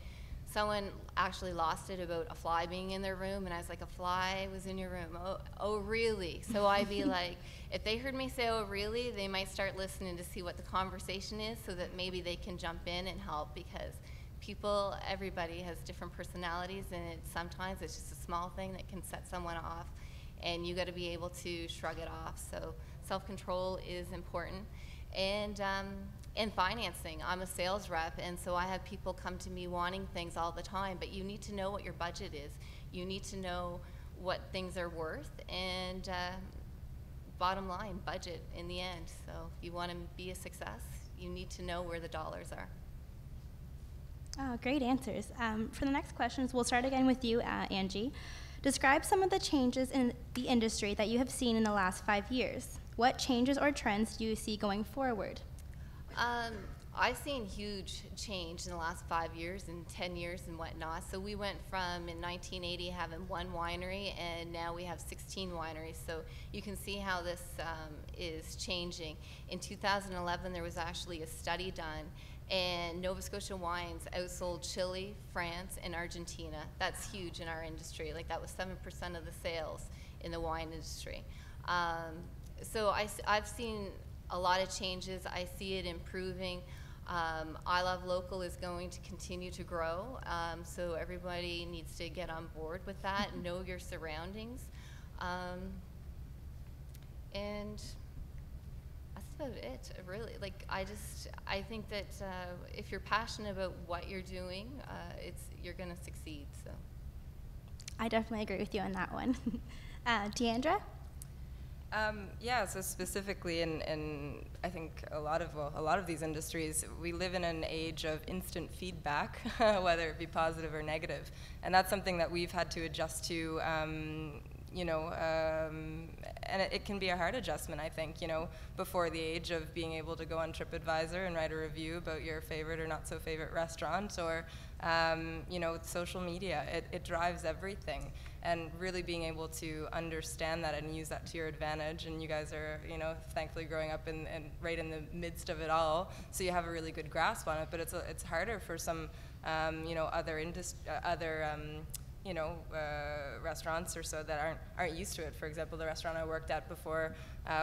someone actually lost it about a fly being in their room, and I was like, a fly was in your room? Oh really? So I'd be like, if they heard me say, oh really, they might start listening to see what the conversation is, so that maybe they can jump in and help, because everybody has different personalities, and sometimes it's just a small thing that can set someone off, and you got to be able to shrug it off. So self-control is important. And financing, I'm a sales rep, and so I have people come to me wanting things all the time, but you need to know what your budget is. You need to know what things are worth, and bottom line, budget in the end. So if you want to be a success, you need to know where the dollars are. Oh, great answers. For the next questions, we'll start again with you, Angie. Describe some of the changes in the industry that you have seen in the last 5 years. What changes or trends do you see going forward? I've seen huge change in the last 5 years and 10 years and whatnot. So we went from, in 1980, having 1 winery, and now we have 16 wineries. So you can see how this is changing. In 2011, there was actually a study done, and Nova Scotia Wines outsold Chile, France, and Argentina. That's huge in our industry. Like, that was 7% of the sales in the wine industry. So I've seen a lot of changes. I see it improving. I Love Local is going to continue to grow, so everybody needs to get on board with that and know your surroundings. And that's about it, really. Like, I think that if you're passionate about what you're doing, you're going to succeed. So I definitely agree with you on that one. Diandra? Yeah, so specifically in I think a lot of these industries, we live in an age of instant feedback, whether it be positive or negative, and that's something that we've had to adjust to. And it can be a hard adjustment, I think, before the age of being able to go on TripAdvisor and write a review about your favorite or not so favorite restaurant, or, social media. It drives everything. And really being able to understand that and use that to your advantage. And you guys are, thankfully growing up and right in the midst of it all, so you have a really good grasp on it. But it's harder for some, restaurants or so that aren't used to it. For example, the restaurant I worked at before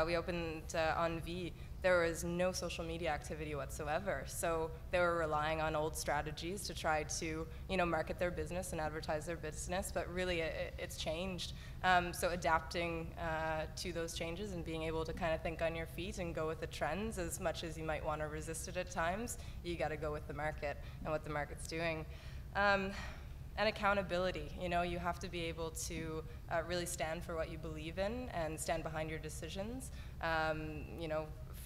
we opened enVie, there was no social media activity whatsoever. So they were relying on old strategies to try to, market their business and advertise their business, but really it's changed. So adapting to those changes and being able to kind of think on your feet and go with the trends, as much as you might want to resist it at times, you got to go with the market and what the market's doing. And accountability, you have to be able to really stand for what you believe in and stand behind your decisions.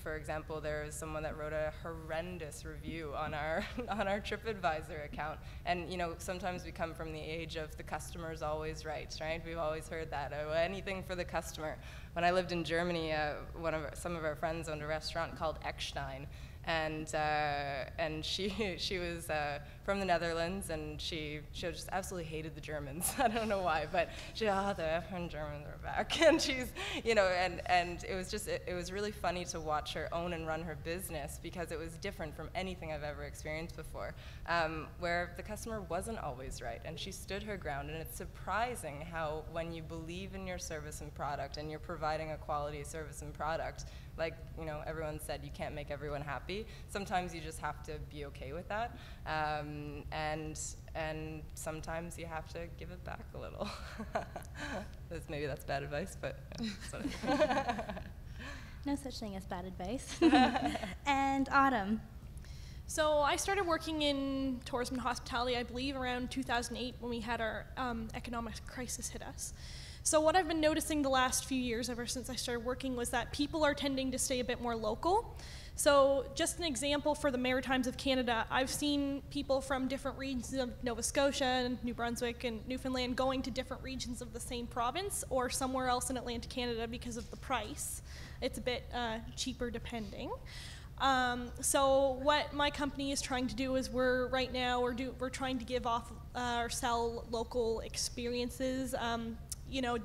For example, there was someone that wrote a horrendous review on our TripAdvisor account, and sometimes we come from the age of the customer's always right? We've always heard that, anything for the customer. When I lived in Germany, some of our friends owned a restaurant called Eckstein, and she was from the Netherlands, and she just absolutely hated the Germans. I don't know why, but the effing Germans are back, and she's and it was really funny to watch her own and run her business, because it was different from anything I've ever experienced before, where the customer wasn't always right, and she stood her ground. And it's surprising how, when you believe in your service and product and you're providing a quality service and product, like everyone said, you can't make everyone happy. Sometimes you just have to be okay with that, and sometimes you have to give it back a little. Maybe that's bad advice, but no such thing as bad advice. And Autumn? So I started working in tourism and hospitality, I believe, around 2008, when we had our economic crisis hit us. So what I've been noticing the last few years, ever since I started working, was that people are tending to stay a bit more local. So just an example for the Maritimes of Canada, I've seen people from different regions of Nova Scotia and New Brunswick and Newfoundland going to different regions of the same province or somewhere else in Atlantic Canada because of the price. It's a bit cheaper depending. So what my company is trying to do is we're trying to give off or sell local experiences,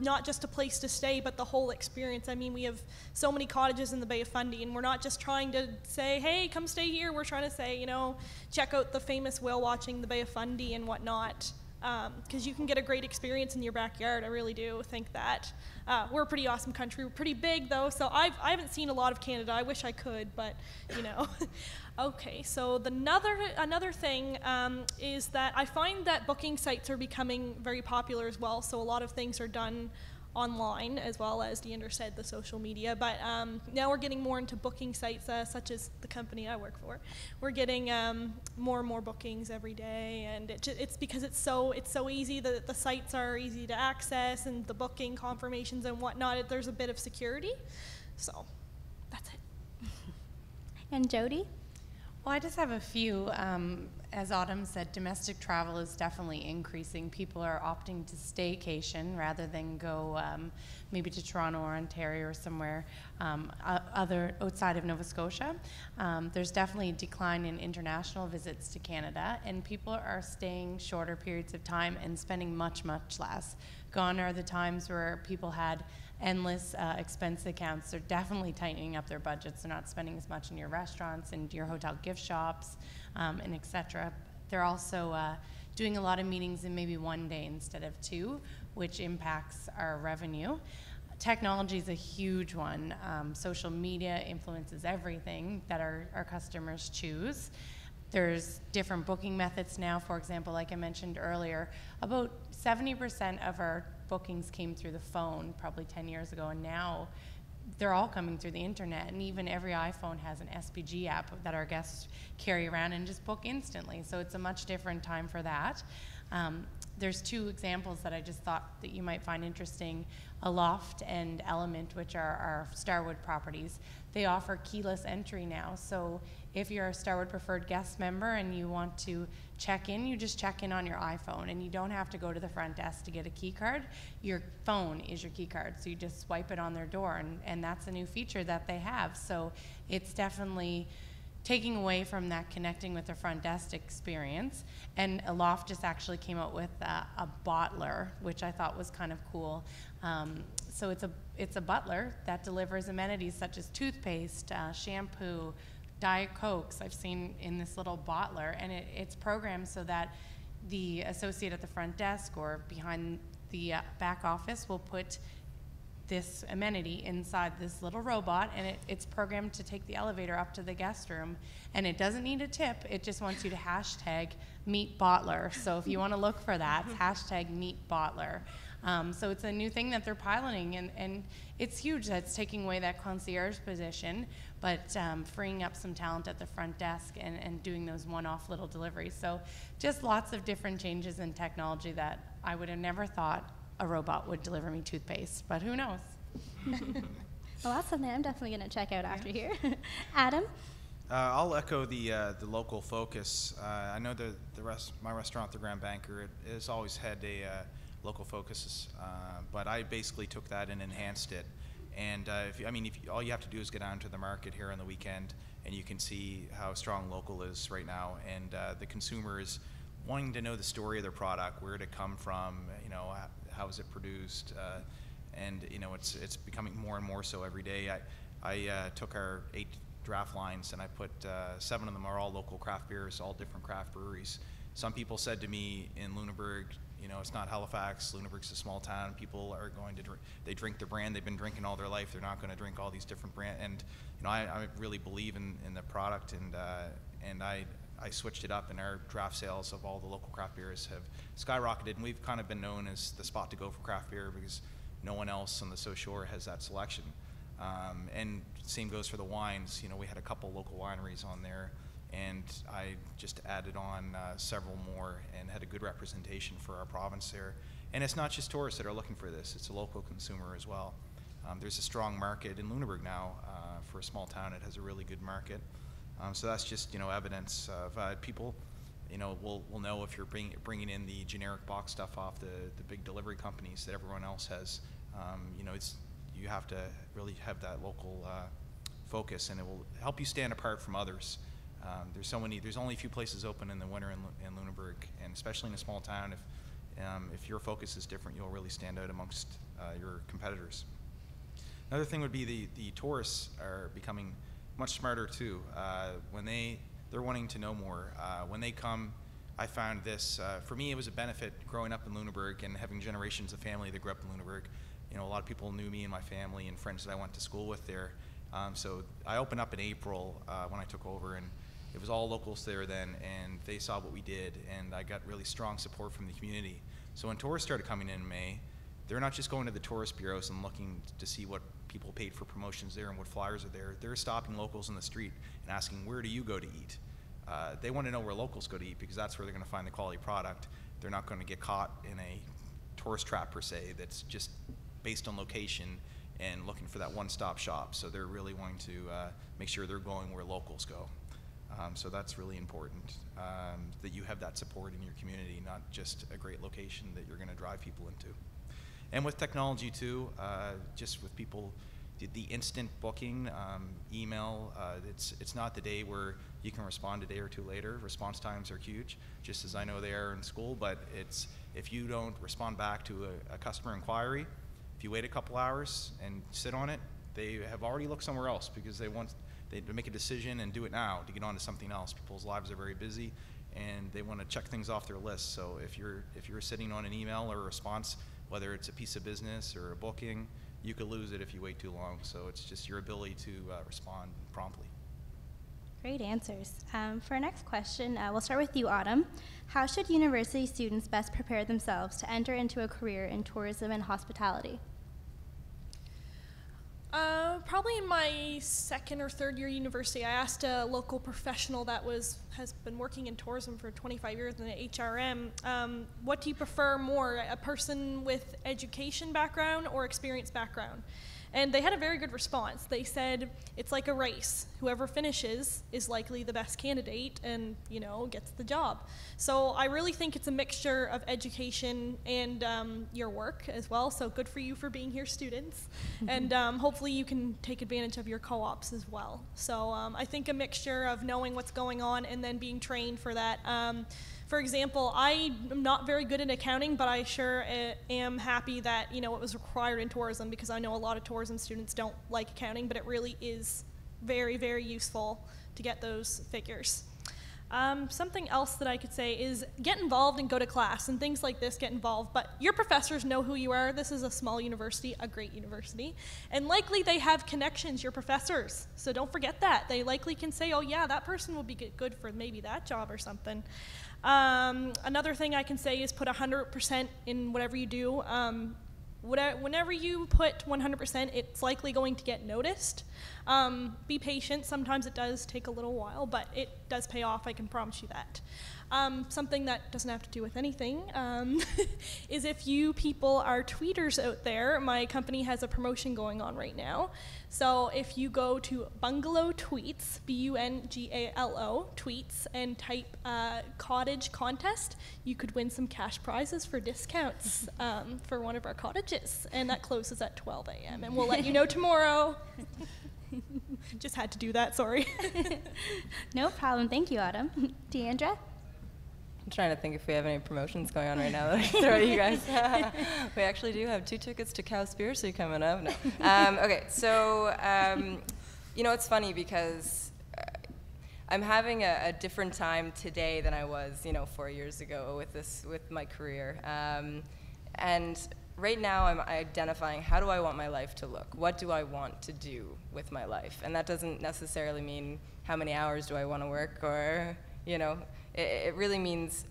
not just a place to stay, but the whole experience. I mean, we have so many cottages in the Bay of Fundy, and we're not just trying to say, hey, come stay here. We're trying to say, check out the famous whale watching in the Bay of Fundy and whatnot, because you can get a great experience in your backyard. I really do think that. We're a pretty awesome country. We're pretty big, though, so I haven't seen a lot of Canada. I wish I could, but, Okay, so another thing is that I find that booking sites are becoming very popular as well. So a lot of things are done online, as well as Diandra said, the social media. But now we're getting more into booking sites, such as the company I work for. We're getting more and more bookings every day, and it's because it's so easy. The sites are easy to access, and the booking confirmations and whatnot. There's a bit of security, so that's it. And Jody? Well, I just have a few. As Autumn said, domestic travel is definitely increasing. People are opting to staycation rather than go maybe to Toronto or Ontario or somewhere other outside of Nova Scotia. There's definitely a decline in international visits to Canada, and people are staying shorter periods of time and spending much, much less. Gone are the times where people had endless expense accounts. They're definitely tightening up their budgets. They're not spending as much in your restaurants and your hotel gift shops and etc. They're also doing a lot of meetings in maybe one day instead of two, which impacts our revenue. Technology is a huge one. Social media influences everything that our customers choose. There's different booking methods now. For example, like I mentioned earlier, about 70% of our bookings came through the phone probably 10 years ago, and now they're all coming through the internet, and even every iPhone has an SPG app that our guests carry around and just book instantly. So it's a much different time for that. There's two examples that I just thought that you might find interesting. Aloft and Element, which are our Starwood properties, they offer keyless entry now. So if you're a Starwood Preferred Guest member and you want to check in, you just check in on your iPhone, and you don't have to go to the front desk to get a key card. Your phone is your key card, so you just swipe it on their door, and that's a new feature that they have. So it's definitely taking away from that connecting with the front desk experience. And Aloft just actually came out with a bottler, which I thought was kind of cool. So it's a butler that delivers amenities such as toothpaste, shampoo, Diet Cokes I've seen in this little bottler, and it's programmed so that the associate at the front desk or behind the back office will put this amenity inside this little robot, and it's programmed to take the elevator up to the guest room, and it doesn't need a tip. It just wants you to hashtag meet bottler. So if you want to look for that, it's hashtag meet bottler. So it's a new thing that they're piloting, and it's huge. That's taking away that concierge position, but freeing up some talent at the front desk and doing those one-off little deliveries. So just lots of different changes in technology that I would have never thought a robot would deliver me toothpaste, but who knows? Well, that's something I'm definitely going to check out after here. Adam? I'll echo the local focus. I know my restaurant, the Grand Banker, it has always had a local focus, but I basically took that and enhanced it. And all you have to do is get down to the market here on the weekend, and you can see how strong local is right now. And the consumer is wanting to know the story of their product, where did it come from, how is it produced, and it's becoming more and more so every day. I took our 8 draft lines and I put 7 of them are all local craft beers, all different craft breweries. Some people said to me in Lunenburg, it's not Halifax, Lunenburg's a small town, people are going to they drink the brand they've been drinking all their life, they're not going to drink all these different brands. And I really believe in the product, and I switched it up, and our draft sales of all the local craft beers have skyrocketed, and we've kind of been known as the spot to go for craft beer because no one else on the South Shore has that selection. And same goes for the wines. We had a couple local wineries on there, and I just added on several more and had a good representation for our province there. And it's not just tourists that are looking for this, it's a local consumer as well. There's a strong market in Lunenburg now. For a small town, it has a really good market. So that's just evidence of people. Will know if you're bringing in the generic box stuff off the big delivery companies that everyone else has. You have to really have that local focus, and it will help you stand apart from others. There's only a few places open in the winter in Lunenburg, and especially in a small town, if your focus is different, you'll really stand out amongst your competitors. Another thing would be the tourists are becoming much smarter too. When they're wanting to know more. When they come, I found this, for me it was a benefit growing up in Lunenburg and having generations of family that grew up in Lunenburg. A lot of people knew me and my family and friends that I went to school with there. So I opened up in April when I took over, and it was all locals there then, and they saw what we did, and I got really strong support from the community. So when tourists started coming in May, they're not just going to the tourist bureaus and looking to see what people paid for promotions there and what flyers are there. They're stopping locals in the street and asking, where do you go to eat? They want to know where locals go to eat because that's where they're going to find the quality product. They're not going to get caught in a tourist trap per se that's just based on location and looking for that one-stop shop. So they're really wanting to make sure they're going where locals go. So that's really important, that you have that support in your community, not just a great location that you're going to drive people into. And with technology too, just with people, the instant booking, email, it's not the day where you can respond a day or two later. Response times are huge, just as I know they are in school, but if you don't respond back to a customer inquiry, if you wait a couple hours and sit on it, they have already looked somewhere else because they make a decision and do it now to get on to something else. People's lives are very busy, and they want to check things off their list. So if you're sitting on an email or a response, whether it's a piece of business or a booking, you could lose it if you wait too long. So it's just your ability to respond promptly. Great answers. For our next question, we'll start with you, Autumn. How should university students best prepare themselves to enter into a career in tourism and hospitality? Probably in my second or third year university, I asked a local professional that has been working in tourism for 25 years in the HRM, what do you prefer more, a person with education background or experience background? And they had a very good response. They said it's like a race. Whoever finishes is likely the best candidate and, you know, gets the job. So I really think it's a mixture of education and your work as well. So good for you for being here, students. And hopefully you can take advantage of your co-ops as well. So I think a mixture of knowing what's going on and then being trained for that. For example, I am not very good at accounting, but I sure am happy that, you know, it was required in tourism, because I know a lot of tourism students don't like accounting, but it really is very, very useful to get those figures. Something else that I could say is get involved and go to class, and things like this, get involved, but your professors know who you are. This is a small university, a great university, and likely they have connections, your professors, so don't forget that. They likely can say, oh yeah, that person will be good for maybe that job or something. Another thing I can say is put 100% in whatever you do. Whenever you put 100%, it's likely going to get noticed. Be patient. Sometimes it does take a little while, but it does pay off, I can promise you that. Something that doesn't have to do with anything is if you people are tweeters out there, my company has a promotion going on right now. So if you go to Bungalo Tweets, Bungalo Tweets, and type cottage contest, you could win some cash prizes for discounts for one of our cottages. And that closes at 12 a.m. and we'll let you know tomorrow. Just had to do that, sorry. No problem. Thank you, Autumn. Diandra? I'm trying to think if we have any promotions going on right now that I can throw at you guys. We actually do have 2 tickets to Gaspereau coming up. No. Okay, so you know, it's funny because I'm having a different time today than I was, you know, 4 years ago with my career. And right now I'm identifying, how do I want my life to look? What do I want to do with my life? And that doesn't necessarily mean how many hours do I want to work, or, you know, it really means,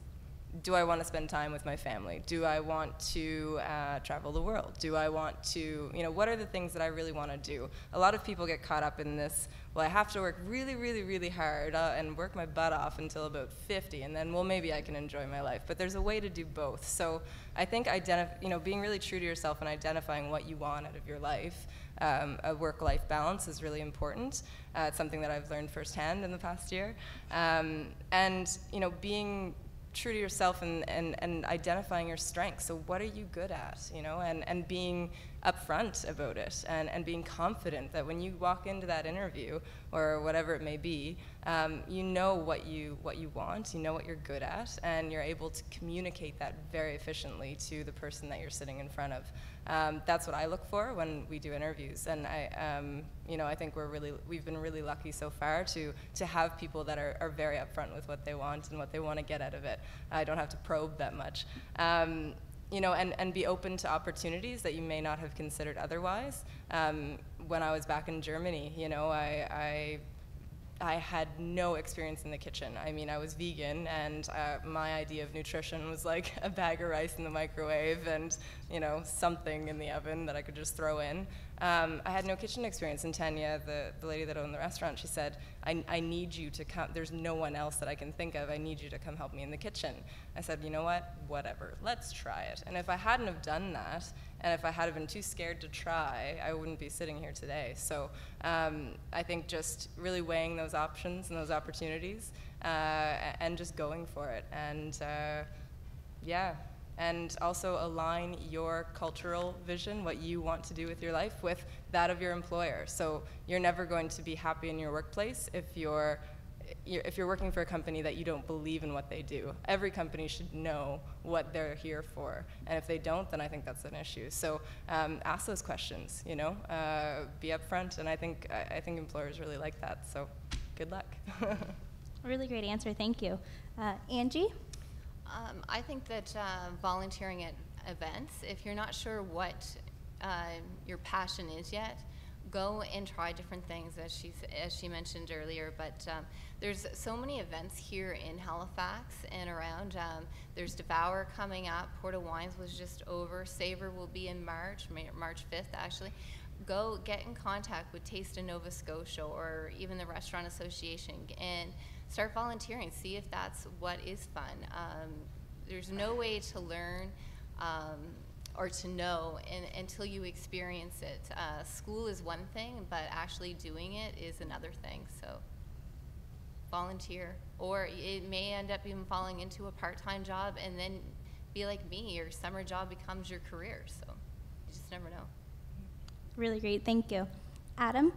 do I want to spend time with my family? Do I want to travel the world? Do I want to, you know, what are the things that I really want to do? A lot of people get caught up in this, well, I have to work really, really, really hard and work my butt off until about 50, and then, well, maybe I can enjoy my life. But there's a way to do both. So I think you know, being really true to yourself and identifying what you want out of your life, a work-life balance is really important. It's something that I've learned firsthand in the past year. And, you know, being true to yourself and identifying your strengths. So what are you good at, you know, and being upfront about it, and being confident that when you walk into that interview or whatever it may be, you know what you want, you know what you're good at, and you're able to communicate that very efficiently to the person that you're sitting in front of. That's what I look for when we do interviews, and you know, I think we've been really lucky so far to have people that are very upfront with what they want and what they want to get out of it. I don't have to probe that much. You know, and be open to opportunities that you may not have considered otherwise. When I was back in Germany, you know, I had no experience in the kitchen. I mean, I was vegan, and my idea of nutrition was like a bag of rice in the microwave and, you know, something in the oven that I could just throw in. I had no kitchen experience. And Tanya, the lady that owned the restaurant, she said, I need you to come. There's no one else that I can think of. I need you to come help me in the kitchen. I said, you know what? Whatever. Let's try it. And if I hadn't have done that, and if I had been too scared to try, I wouldn't be sitting here today. So I think just really weighing those options and those opportunities, and just going for it. And yeah. And also align your cultural vision, what you want to do with your life, with that of your employer. So you're never going to be happy in your workplace if you're working for a company that you don't believe in what they do. Every company should know what they're here for, and if they don't, then I think that's an issue. So ask those questions, you know, be upfront, and I think employers really like that. So good luck. A really great answer, thank you. Angie? I think that volunteering at events, if you're not sure what your passion is yet, go and try different things, as she mentioned earlier. But there's so many events here in Halifax and around. There's Devour coming up. Port of Wines was just over. Savor will be in March 5th actually. go get in contact with Taste of Nova Scotia or even the Restaurant Association and start volunteering. See if that's what is fun. There's no way to learn or to know until you experience it. School is one thing, but actually doing it is another thing. So volunteer, or it may end up even falling into a part-time job, and then be like me, your summer job becomes your career. So you just never know. Really great, thank you. Adam?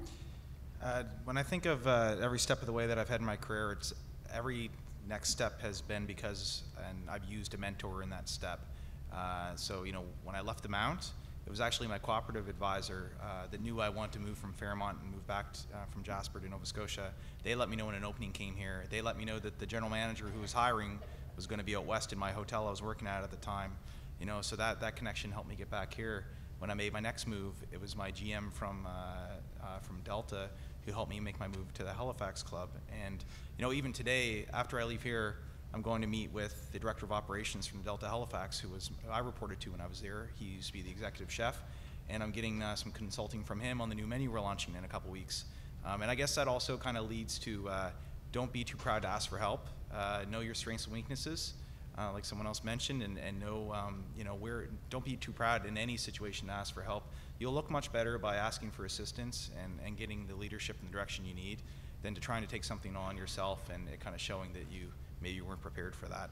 When I think of every step of the way that I've had in my career, it's every next step has been because, and I've used a mentor in that step. So, you know, when I left the Mount, it was actually my cooperative advisor that knew I wanted to move from Fairmont and move back from Jasper to Nova Scotia. They let me know when an opening came here. They let me know that the general manager who was hiring was going to be out west in my hotel I was working at the time. You know, so that connection helped me get back here. When I made my next move, it was my GM from Delta who helped me make my move to the Halifax club. And you know, even today, after I leave here, I'm going to meet with the director of operations from Delta Halifax, who I reported to when I was there. He used to be the executive chef, and I'm getting some consulting from him on the new menu we're launching in a couple weeks. And I guess that also kind of leads to don't be too proud to ask for help. Know your strengths and weaknesses, like someone else mentioned, and know, you know, don't be too proud in any situation to ask for help. You'll look much better by asking for assistance and getting the leadership and the direction you need than to trying to take something on yourself and it kind of showing that maybe you weren't prepared for that.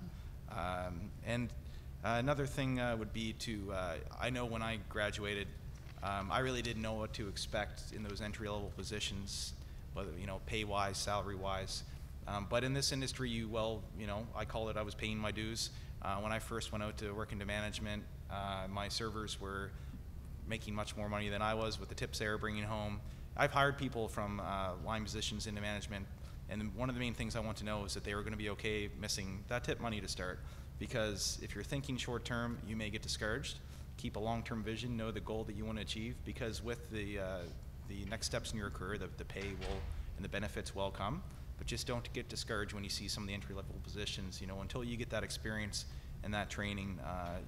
And another thing would be to, I know when I graduated, I really didn't know what to expect in those entry-level positions, whether, you know, pay-wise, salary-wise. But in this industry, you know, I call it, I was paying my dues. When I first went out to work into management, my servers were making much more money than I was with the tips they were bringing home. I've hired people from line positions into management, and one of the main things I want to know is that they were going to be okay missing that tip money to start. Because if you're thinking short term, you may get discouraged. Keep a long-term vision, know the goal that you want to achieve, because with the next steps in your career, the pay will and the benefits will come. But just don't get discouraged when you see some of the entry-level positions. You know, until you get that experience and that training,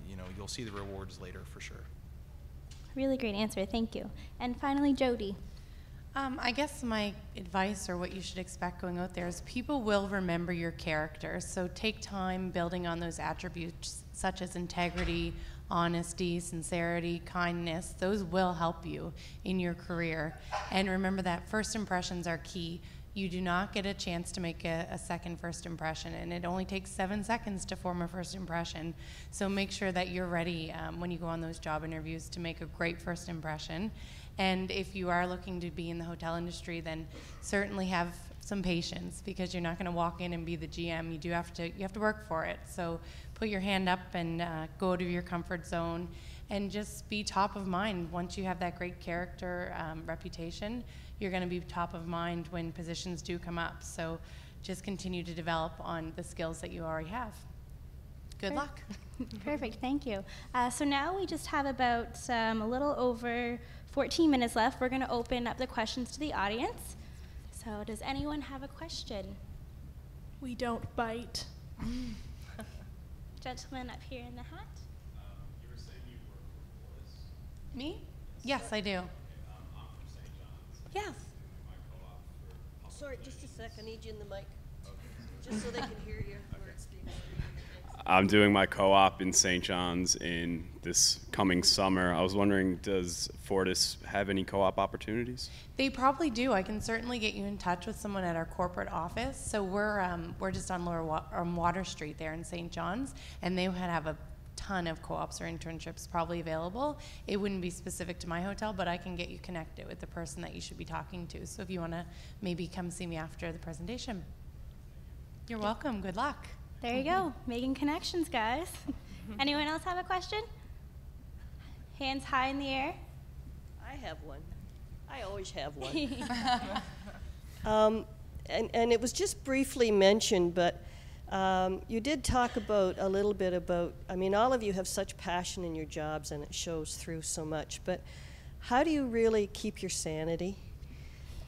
you know, you'll see the rewards later for sure. Really great answer, thank you. And finally, Jody. I guess my advice, or what you should expect going out there, is people will remember your character. So take time building on those attributes such as integrity, honesty, sincerity, kindness. Those will help you in your career. And remember that first impressions are key. You do not get a chance to make a second first impression, and it only takes 7 seconds to form a first impression. So make sure that you're ready when you go on those job interviews to make a great first impression. And if you are looking to be in the hotel industry, then certainly have some patience, because you're not going to walk in and be the GM. You have to work for it. So put your hand up and go to your comfort zone, and just be top of mind. Once you have that great character reputation, you're going to be top of mind when positions do come up. So just continue to develop on the skills that you already have. Good luck. Perfect, thank you. So now we just have about a little over 14 minutes left. We're going to open up the questions to the audience. So does anyone have a question? We don't bite. Gentleman up here in the hat. You were saying you work for Fortis? Me? Yes, I do. I'm from St. John's. Yes. Doing my co-op for public Sorry, just a relations. sec. I need you in the mic, just so they can hear you where it's being streamed. I'm doing my co-op in St. John's in this coming summer. I was wondering, does Fortis have any co-op opportunities? They probably do. I can certainly get you in touch with someone at our corporate office. So we're just on Water Street there in St. John's, and they would have a ton of co-ops or internships probably available. It wouldn't be specific to my hotel, but I can get you connected with the person that you should be talking to. So if you want to maybe come see me after the presentation. You're welcome. Good luck. There you go, making connections, guys. Anyone else have a question? Hands high in the air. I have one. I always have one. And it was just briefly mentioned, but you did talk about a little bit about, I mean, all of you have such passion in your jobs and it shows through so much, but how do you really keep your sanity?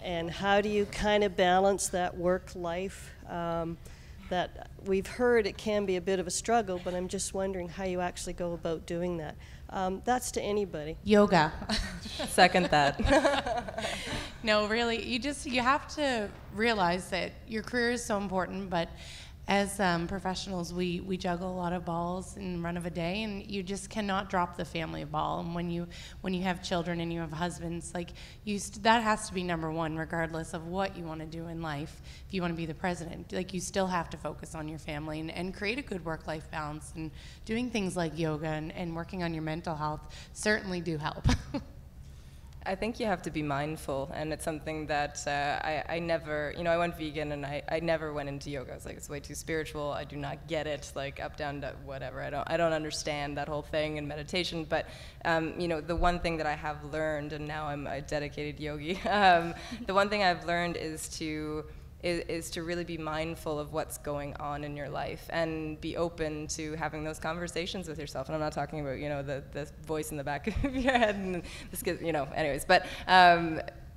And how do you kind of balance that work life? that we've heard it can be a bit of a struggle, but I'm just wondering how you actually go about doing that. That's to anybody. Yoga. Second that. No, really, you have to realize that your career is so important, but as professionals, we juggle a lot of balls in the run of a day, and you just cannot drop the family ball. And when you have children and you have husbands, like that has to be number one, regardless of what you want to do in life. If you want to be the president, like you still have to focus on your family and create a good work-life balance. And doing things like yoga and working on your mental health certainly do help. I think you have to be mindful, and it's something that I never, I went vegan and I never went into yoga. I was like, it's way too spiritual. I do not get it, like up, down, whatever. I don't understand that whole thing in meditation. But the one thing that I have learned, and now I'm a dedicated yogi, the one thing I've learned is to really be mindful of what's going on in your life and be open to having those conversations with yourself. And I'm not talking about, the voice in the back of your head and this gets, anyways. But,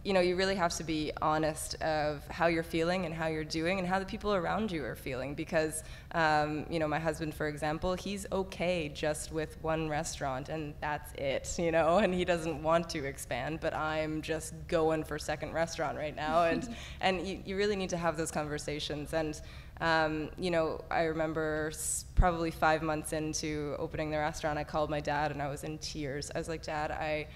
you really have to be honest of how you're feeling and how you're doing and how the people around you are feeling. Because, my husband, for example, he's okay just with one restaurant and that's it, and he doesn't want to expand, but I'm just going for second restaurant right now. And you really need to have those conversations. And, I remember probably 5 months into opening the restaurant, I called my dad and I was in tears. I was like, Dad, I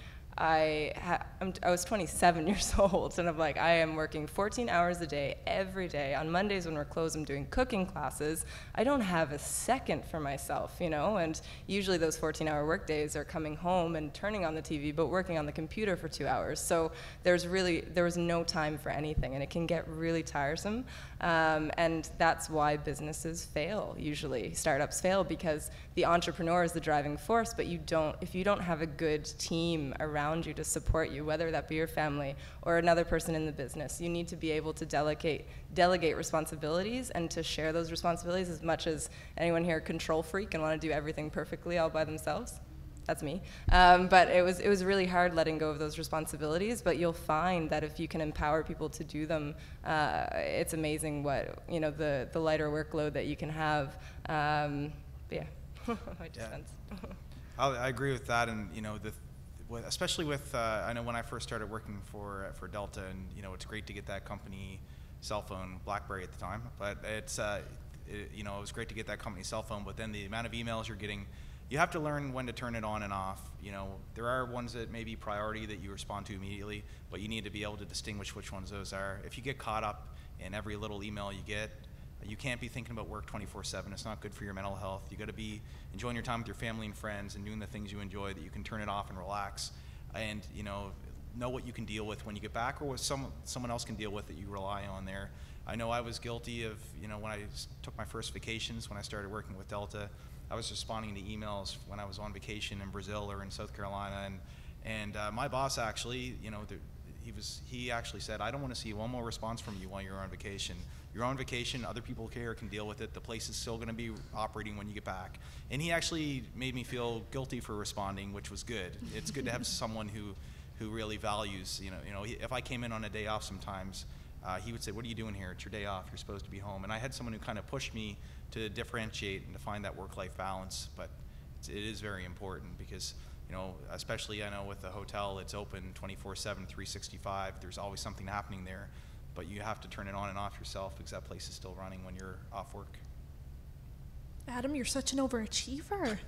was 27 years old, and I'm like, I am working 14 hours a day, every day. On Mondays when we're closed, I'm doing cooking classes. I don't have a second for myself, and usually those 14-hour work days are coming home and turning on the TV, but working on the computer for 2 hours. So there was no time for anything, and it can get really tiresome. And that's why businesses fail, usually. Startups fail because the entrepreneur is the driving force, but if you don't have a good team around you to support you, whether that be your family or another person in the business, you need to be able to delegate responsibilities and to share those responsibilities. As much as anyone here control freak and want to do everything perfectly all by themselves. That's me. But it was really hard letting go of those responsibilities, but you'll find that if you can empower people to do them, it's amazing what, the lighter workload that you can have. Yeah, my defense. I agree with that, and especially with I know when I first started working for Delta, and it's great to get that company cell phone, BlackBerry at the time, but it was great to get that company cell phone, but then the amount of emails you're getting, you have to learn when to turn it on and off. There are ones that may be priority that you respond to immediately, but you need to be able to distinguish which ones those are. If you get caught up in every little email you get, you can't be thinking about work 24/7. It's not good for your mental health. You got to be enjoying your time with your family and friends and doing the things you enjoy, that you can turn it off and relax, and know what you can deal with when you get back, or what someone else can deal with that you rely on there. I know I was guilty of, when I took my first vacations when I started working with Delta, I was responding to emails when I was on vacation in Brazil or in South Carolina, and my boss actually, he actually said, I don't want to see one more response from you while you're on vacation. You're on vacation, other people here can deal with it, the place is still going to be operating when you get back. And he actually made me feel guilty for responding, which was good. It's good to have someone who really values, if I came in on a day off sometimes, he would say, what are you doing here? It's your day off, you're supposed to be home. And I had someone who kind of pushed me to differentiate and to find that work-life balance, but it is very important because, especially I know with the hotel, it's open 24/7, 365, there's always something happening there. But you have to turn it on and off yourself because that place is still running when you're off work. Adam, you're such an overachiever.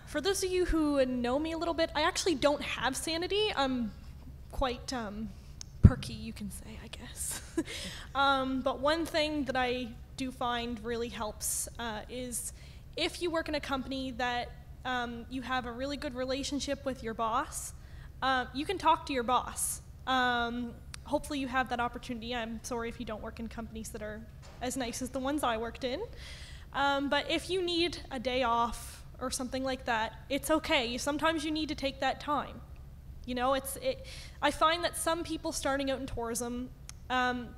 For those of you who know me a little bit, I actually don't have sanity. I'm quite perky, you can say, I guess. But one thing that I do find really helps is if you work in a company that you have a really good relationship with your boss, you can talk to your boss. Hopefully you have that opportunity. I'm sorry if you don't work in companies that are as nice as the ones I worked in. But if you need a day off or something like that, it's okay. Sometimes you need to take that time. I find that some people starting out in tourism,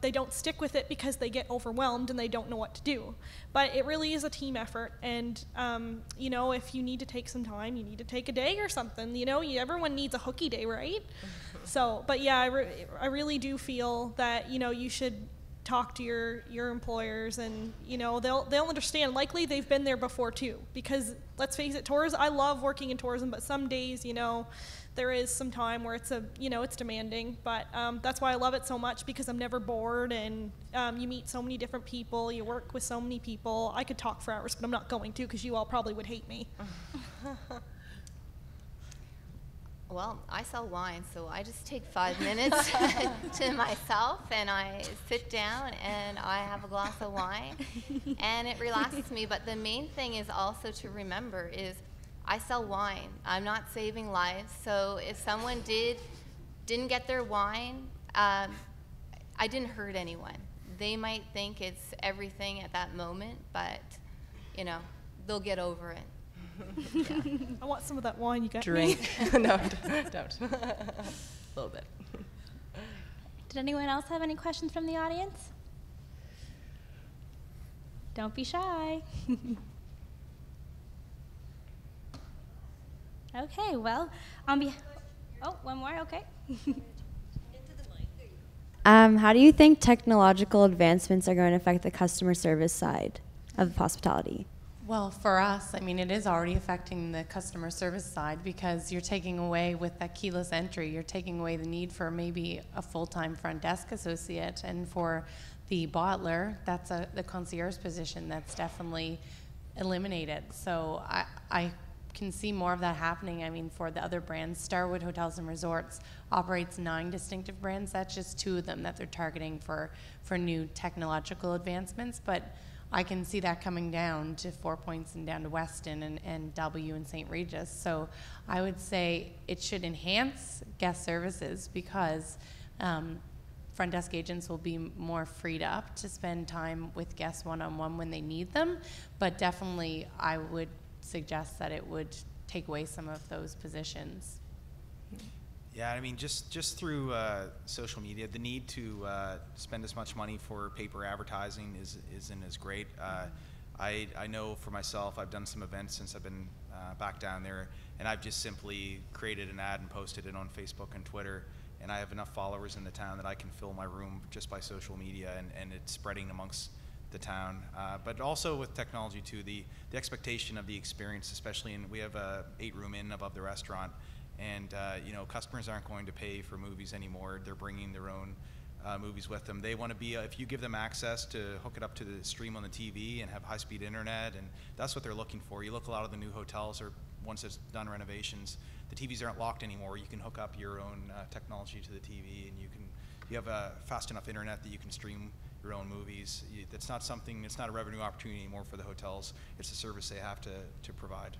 they don't stick with it because they get overwhelmed and they don't know what to do. But it really is a team effort, and if you need to take some time, you need to take a day or something. Everyone needs a hooky day, right? So, but yeah, I really do feel that you should talk to your employers, and they'll understand. Likely they've been there before too, because let's face it, I love working in tourism, but some days there is some time where it's it's demanding, but that's why I love it so much, because I'm never bored, and you meet so many different people, you work with so many people. I could talk for hours, but I'm not going to, because you all probably would hate me. Well, I sell wine, so I just take 5 minutes to myself, and I sit down and I have a glass of wine, and it relaxes me. But the main thing is also to remember is I sell wine. I'm not saving lives. So if someone didn't get their wine, I didn't hurt anyone. They might think it's everything at that moment, but they'll get over it. Yeah. I want some of that wine you got. Drink. Me. No, don't. A little bit. Did anyone else have any questions from the audience? Don't be shy. Okay, well, one more, okay. How do you think technological advancements are going to affect the customer service side of hospitality? Well, for us, it is already affecting the customer service side, because you're taking away, with that keyless entry, you're taking away the need for maybe a full-time front desk associate, and for the bottler, that's the concierge position that's definitely eliminated. So I can see more of that happening. For the other brands, Starwood Hotels and Resorts operates 9 distinctive brands. That's just 2 of them that they're targeting for new technological advancements, but I can see that coming down to 4 Points and down to Weston and W and St. Regis. So I would say it should enhance guest services, because front desk agents will be more freed up to spend time with guests one-on-one when they need them. But definitely I would suggest that it would take away some of those positions. Yeah, just through social media, the need to spend as much money for paper advertising isn't as great. I know for myself, I've done some events since I've been back down there, and I've just simply created an ad and posted it on Facebook and Twitter, and I have enough followers in the town that I can fill my room just by social media, and it's spreading amongst the town. But also with technology too, the expectation of the experience, especially we have a 8-room inn above the restaurant, and customers aren't going to pay for movies anymore. They're bringing their own movies with them. They want to be, if you give them access to hook it up to the stream on the TV and have high-speed internet, and that's what they're looking for. You look a lot of the new hotels or ones that's done renovations, the TVs aren't locked anymore. You can hook up your own technology to the TV, and you have a fast enough internet that you can stream your own movies. It's not a revenue opportunity anymore for the hotels. It's a service they have to provide.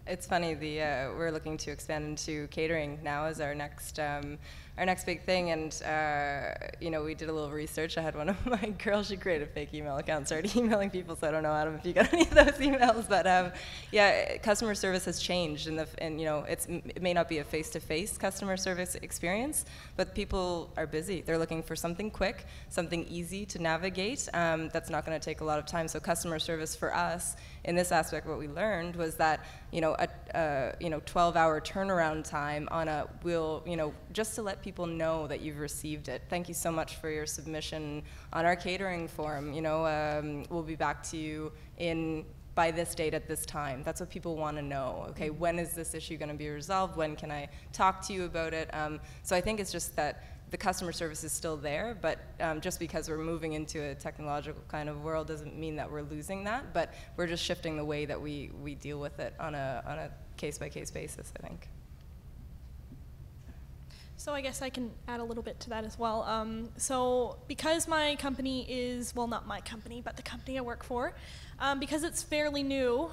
It's funny, we're looking to expand into catering now as our next big thing, and we did a little research. I had one of my girls, she created a fake email account, started emailing people, so I don't know, Adam, if you got any of those emails, but yeah, customer service has changed, and it may not be a face-to-face customer service experience, but people are busy. They're looking for something quick, something easy to navigate, that's not going to take a lot of time. So customer service for us, in this aspect, what we learned was that a 12-hour turnaround time on just to let people know that you've received it. Thank you so much for your submission on our catering form. We'll be back to you by this date at this time. That's what people want to know. Okay, when is this issue going to be resolved? When can I talk to you about it? So I think it's just that the customer service is still there, but just because we're moving into a technological kind of world doesn't mean that we're losing that, but we're just shifting the way that we deal with it on a case-by-case basis, I think. So I guess I can add a little bit to that as well. So because my company is, well, not my company, but the company I work for, because it's fairly new,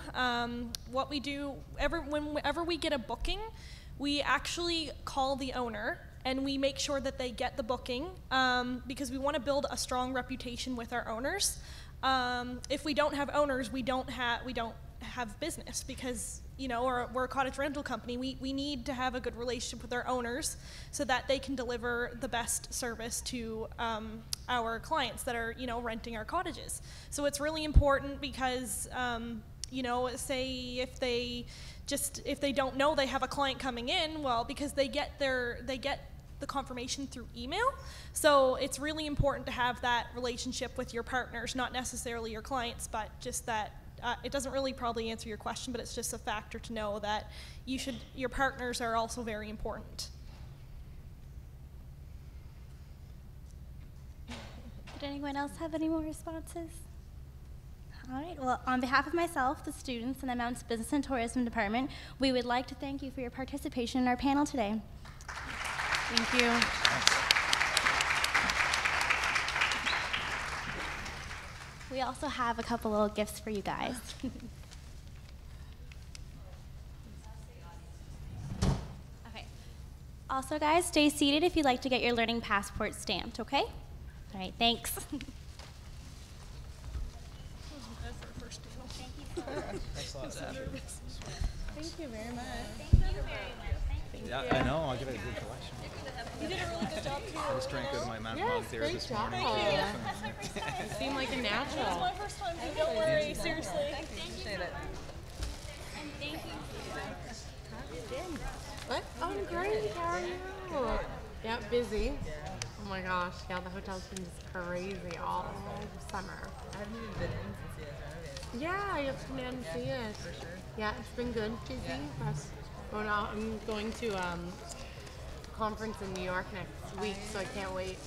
what we do, whenever we get a booking, we actually call the owner and we make sure that they get the booking, because we want to build a strong reputation with our owners. If we don't have owners, we don't have business, because we're a cottage rental company. We need to have a good relationship with our owners so that they can deliver the best service to our clients that are renting our cottages. So it's really important, because say if they don't know they have a client coming in, well, because they get the confirmation through email. So it's really important to have that relationship with your partners, not necessarily your clients, but just that it doesn't really probably answer your question, but it's just a factor to know that your partners are also very important. Did anyone else have any more responses? All right, well, on behalf of myself, the students, and the Mounts Business and Tourism Department, we would like to thank you for your participation in our panel today. Thank you. We also have a couple little gifts for you guys. Okay. Also, guys, stay seated if you'd like to get your learning passport stamped, okay? All right, thanks. Thanks a lot. Thank you very much. Yeah, I know. I got a good collection. You did a really good job too. I just drank out of my Mount there this morning. You seem like a It's natural. my first time, so don't worry, seriously. Appreciate it. And thank you. What? Oh, I'm great. How are you? Yeah, busy. Oh my gosh. Yeah, the hotel's been just crazy all summer. I haven't even been in since you guys renovated. Yeah, you have to come down and see it. For sure. Yeah, it's been good. Busy. I'm going to a conference in New York next week, so I can't wait.